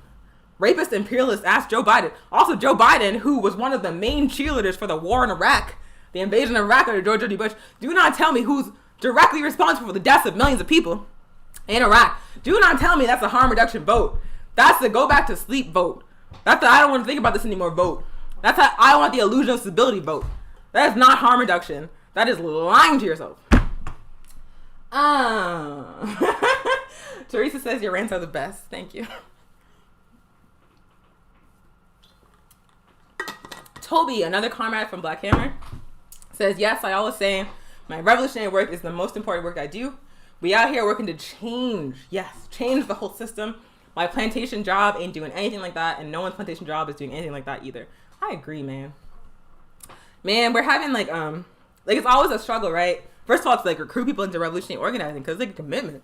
rapist imperialist-ass Joe Biden. Also Joe Biden, who was one of the main cheerleaders for the war in Iraq, the invasion of Iraq under George W. Bush. Do not tell me who's directly responsible for the deaths of millions of people in Iraq. Do not tell me that's a harm reduction vote. That's the go back to sleep vote. That's the I don't want to think about this anymore vote. That's a I want the illusion of stability vote. That is not harm reduction. That is lying to yourself. Teresa says your rants are the best. Thank you. Toby, another comrade from Black Hammer, says, yes, I always say my revolutionary work is the most important work I do. We out here working to change the whole system. My plantation job ain't doing anything like that, and no one's plantation job is doing anything like that either. I agree, man. Man, we're having like it's always a struggle, right? First of all, it's like recruit people into revolutionary organizing because it's like a commitment.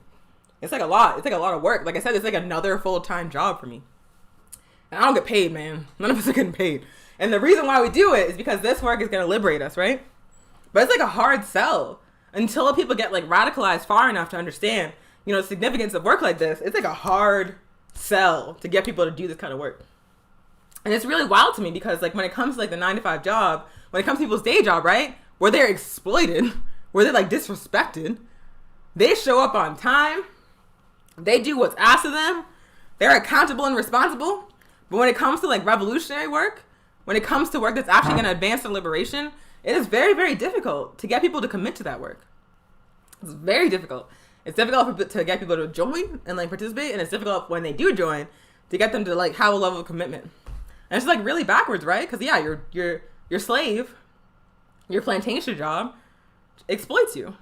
It's like a lot. It's like a lot of work. Like I said, it's like another full-time job for me. And I don't get paid, man. None of us are getting paid. And the reason why we do it is because this work is going to liberate us, right? But it's like a hard sell until people get like radicalized far enough to understand, the significance of work like this. It's like a hard sell to get people to do this kind of work. And it's really wild to me because like when it comes to like the 9-to-5 job, when it comes to people's day job, right? Where they're exploited, where they're like disrespected, they show up on time. They do what's asked of them. They're accountable and responsible. But when it comes to like revolutionary work, when it comes to work that's actually going to advance the liberation, it is very, very difficult to get people to commit to that work. It's very difficult. It's difficult to get people to join and like participate, and it's difficult when they do join to get them to like have a level of commitment. And it's like really backwards, right? Because yeah, your slave, your plantation job exploits you,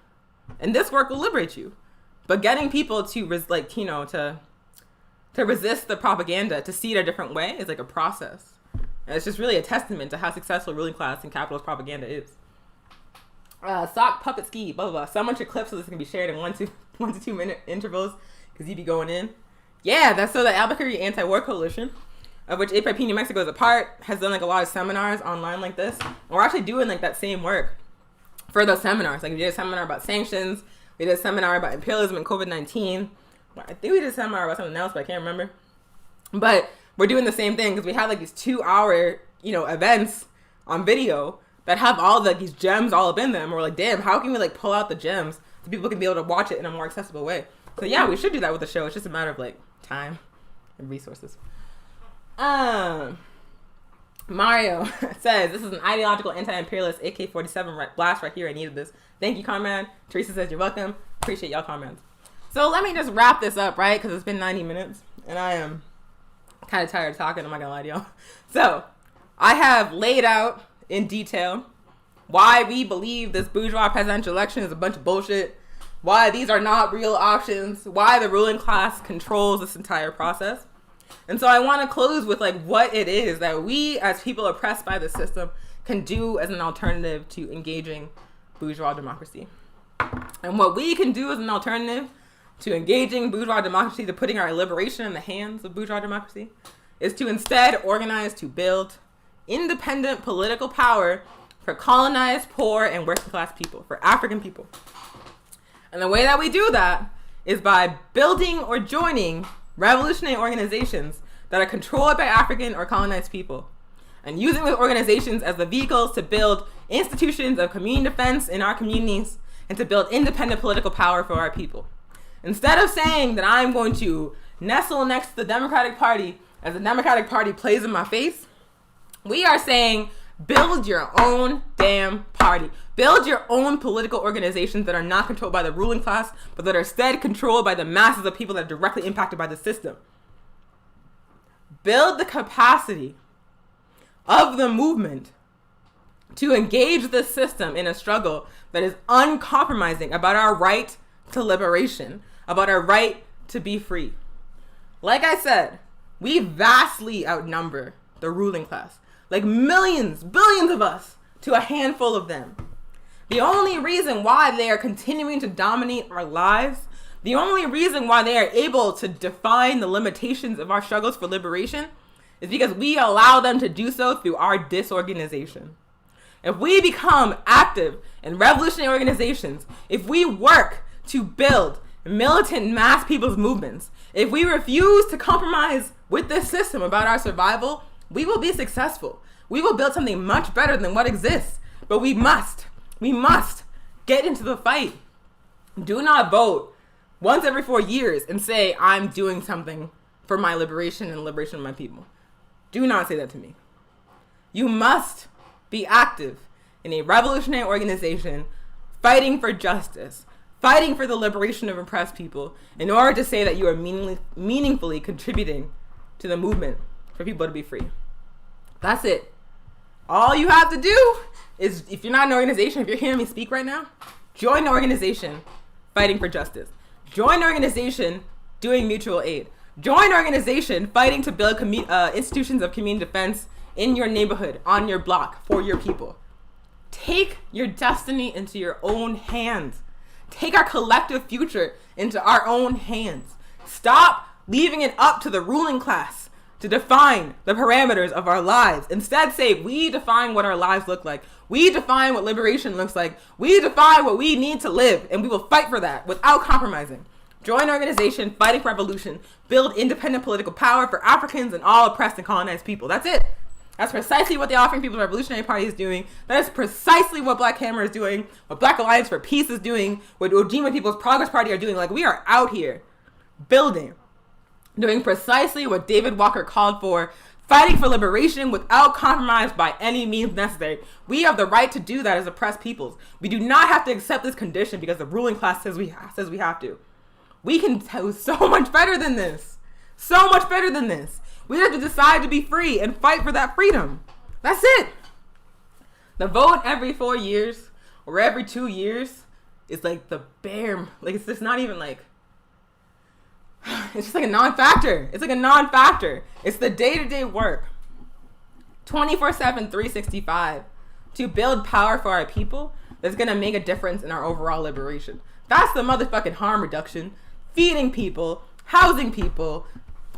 and this work will liberate you. But getting people to to resist the propaganda, to see it a different way, is like a process. And it's just really a testament to how successful ruling class and capitalist propaganda is. Sock puppet ski, blah, blah, blah. Someone should clip so this can be shared in 1 to 2 minute intervals because you be going in. Yeah, that's so the Albuquerque Anti-War Coalition, of which APIP New Mexico is a part, has done like a lot of seminars online like this. And we're actually doing like that same work for those seminars. Like we did a seminar about sanctions. We did a seminar about imperialism and COVID-19. I think we did a seminar about something else, but I can't remember. But we're doing the same thing because we have like these 2-hour, events on video that have all like these gems all up in them. We're like, damn, how can we like pull out the gems so people can be able to watch it in a more accessible way? So yeah, we should do that with the show. It's just a matter of like time and resources. Mario says, this is an ideological anti-imperialist AK-47 blast right here. I needed this. Thank you, comrade. Teresa says, you're welcome. Appreciate y'all comments. So let me just wrap this up, right? Because it's been 90 minutes and I am kind of tired of talking. I'm not gonna lie to y'all. So I have laid out in detail why we believe this bourgeois presidential election is a bunch of bullshit, why these are not real options, why the ruling class controls this entire process. And so I want to close with like what it is that we as people oppressed by the system can do as an alternative to engaging bourgeois democracy. And what we can do as an alternative to engaging bourgeois democracy, to putting our liberation in the hands of bourgeois democracy, is to instead organize to build independent political power for colonized, poor, and working class people, for African people. And the way that we do that is by building or joining revolutionary organizations that are controlled by African or colonized people, and using those organizations as the vehicles to build institutions of community defense in our communities and to build independent political power for our people. Instead of saying that I'm going to nestle next to the Democratic Party as the Democratic Party plays in my face, we are saying build your own damn party. Build your own political organizations that are not controlled by the ruling class, but that are instead controlled by the masses of people that are directly impacted by the system. Build the capacity of the movement to engage the system in a struggle that is uncompromising about our right to liberation, about our right to be free. Like I said, we vastly outnumber the ruling class. Like millions, billions of us to a handful of them. The only reason why they are continuing to dominate our lives, the only reason why they are able to define the limitations of our struggles for liberation is because we allow them to do so through our disorganization. If we become active in revolutionary organizations, if we work to build militant mass people's movements, if we refuse to compromise with this system about our survival, we will be successful. We will build something much better than what exists. But we must get into the fight. Do not vote once every 4 years and say, I'm doing something for my liberation and the liberation of my people. Do not say that to me. You must be active in a revolutionary organization fighting for justice, fighting for the liberation of oppressed people in order to say that you are meaningfully contributing to the movement for people to be free. That's it. All you have to do is, if you're not an organization, if you're hearing me speak right now, join an organization fighting for justice. Join an organization doing mutual aid. Join an organization fighting to build institutions of community defense in your neighborhood, on your block, for your people. Take your destiny into your own hands. Take our collective future into our own hands. Stop leaving it up to the ruling class to define the parameters of our lives. Instead, say, we define what our lives look like. We define what liberation looks like. We define what we need to live, and we will fight for that without compromising. Join an organization fighting for revolution. Build independent political power for Africans and all oppressed and colonized people. That's it. That's precisely what the African People's Revolutionary Party is doing. That is precisely what Black Hammer is doing, what Black Alliance for Peace is doing, what Ojima People's Progress Party are doing. Like, we are out here building, doing precisely what David Walker called for, fighting for liberation without compromise by any means necessary. We have the right to do that as oppressed peoples. We do not have to accept this condition because the ruling class says we have to. We can do so much better than this. So much better than this. We have to decide to be free and fight for that freedom. That's it. The vote every 4 years or every 2 years is like the bare, like it's just not even like, it's just like a non-factor. It's like a non-factor. It's the day-to-day work, 24/7, 365, to build power for our people that's going to make a difference in our overall liberation. That's the motherfucking harm reduction. Feeding people, housing people,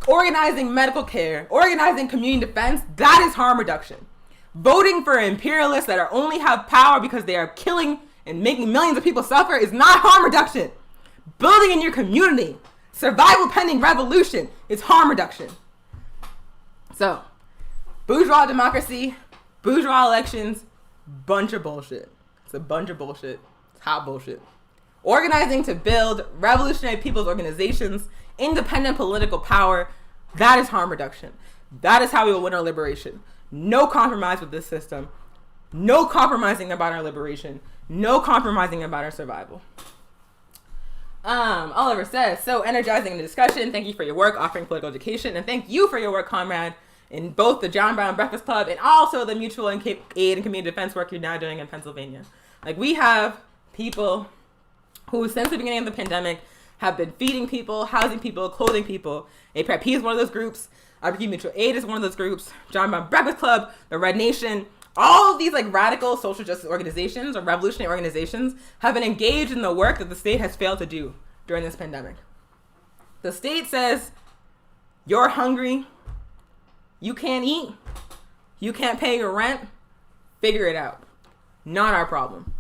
organizing medical care, organizing community defense, that is harm reduction. Voting for imperialists that only have power because they are killing and making millions of people suffer is not harm reduction. Building in your community, survival pending revolution, is harm reduction. So, bourgeois democracy, bourgeois elections, bunch of bullshit. It's a bunch of bullshit. It's hot bullshit. Organizing to build revolutionary people's organizations, independent political power, that is harm reduction. That is how we will win our liberation. No compromise with this system. No compromising about our liberation. No compromising about our survival. Oliver says, so energizing the discussion. Thank you for your work offering political education. And thank you for your work, comrade, in both the John Brown Breakfast Club and also the mutual aid and community defense work you're now doing in Pennsylvania. Like, we have people who since the beginning of the pandemic have been feeding people, housing people, clothing people. APRP is one of those groups. African Mutual Aid is one of those groups. John Brown Breakfast Club, the Red Nation, all of these like radical social justice organizations or revolutionary organizations have been engaged in the work that the state has failed to do during this pandemic. The state says, you're hungry, you can't eat, you can't pay your rent, figure it out. Not our problem.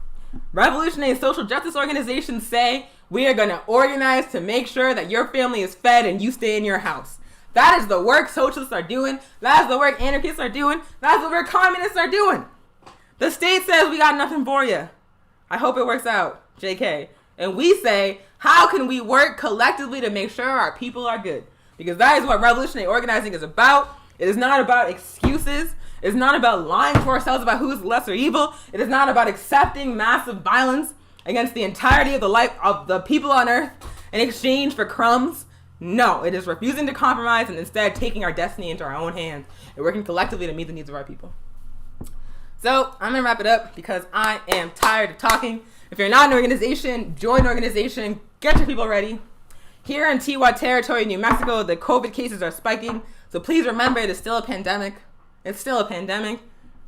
Revolutionary social justice organizations say, we are going to organize to make sure that your family is fed and you stay in your house. That is the work socialists are doing. That is the work anarchists are doing. That is the work communists are doing. The state says we got nothing for you. I hope it works out, JK. And we say, how can we work collectively to make sure our people are good? Because that is what revolutionary organizing is about. It is not about excuses. It is not about lying to ourselves about who's lesser evil. It is not about accepting massive violence against the entirety of the life of the people on earth in exchange for crumbs. No, it is refusing to compromise and instead taking our destiny into our own hands and working collectively to meet the needs of our people. So I'm going to wrap it up because I am tired of talking. If you're not an organization, join an organization, get your people ready. Here in Tiwa territory, New Mexico, the COVID cases are spiking. So please remember it is still a pandemic. It's still a pandemic.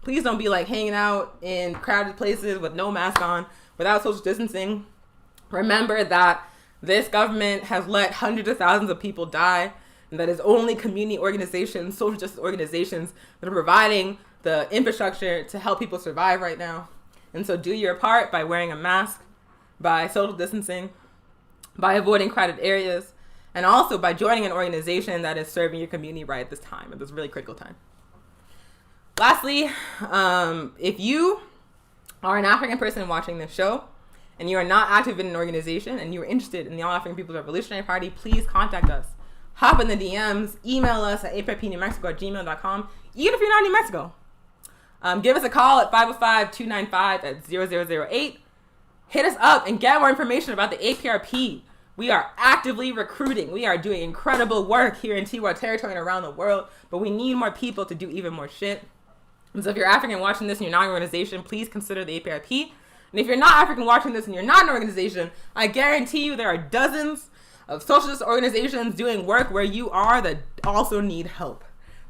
Please don't be like hanging out in crowded places with no mask on, without social distancing. Remember that this government has let hundreds of thousands of people die, and that is only community organizations, social justice organizations that are providing the infrastructure to help people survive right now. And so do your part by wearing a mask, by social distancing, by avoiding crowded areas, and also by joining an organization that is serving your community right at this time, at this really critical time. Lastly, if you are an African person watching this show and you are not active in an organization and you are interested in the All African People's Revolutionary Party, please contact us. Hop in the DMs, email us at aprpnewmexico@gmail.com, even if you're not in New Mexico. Give us a call at 505-295-0008. Hit us up and get more information about the APRP. We are actively recruiting. We are doing incredible work here in Tiwa territory and around the world, but we need more people to do even more shit. And so if you're African watching this and you're not an organization, please consider the APRP. And if you're not African watching this and you're not an organization, I guarantee you there are dozens of socialist organizations doing work where you are that also need help.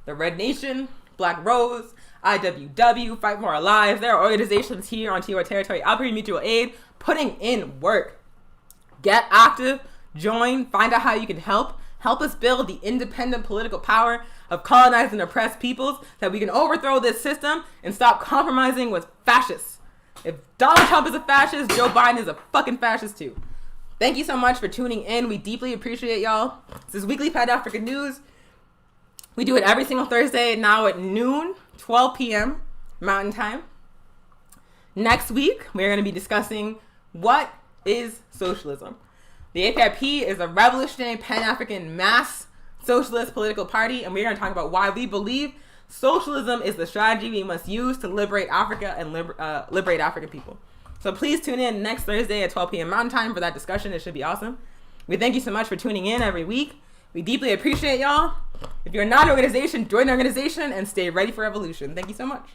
The Red Nation, Black Rose, IWW, Fight For Our Lives. There are organizations here on Tiwa territory, African Mutual Aid, putting in work. Get active, join, find out how you can help. Help us build the independent political power of colonized and oppressed peoples so that we can overthrow this system and stop compromising with fascists. If Donald Trump is a fascist, Joe Biden is a fucking fascist too. Thank you so much for tuning in. We deeply appreciate y'all. This is Weekly Pan African News. We do it every single Thursday now at noon, 12 p.m. Mountain Time. Next week, we're going to be discussing what is socialism. The APRP is a revolutionary Pan-African mass socialist political party, and we're going to talk about why we believe socialism is the strategy we must use to liberate Africa and liberate African people. So please tune in next Thursday at 12 p.m. Mountain Time for that discussion. It should be awesome. We thank you so much for tuning in every week. We deeply appreciate y'all. If you're not an organization, join the organization and stay ready for revolution. Thank you so much.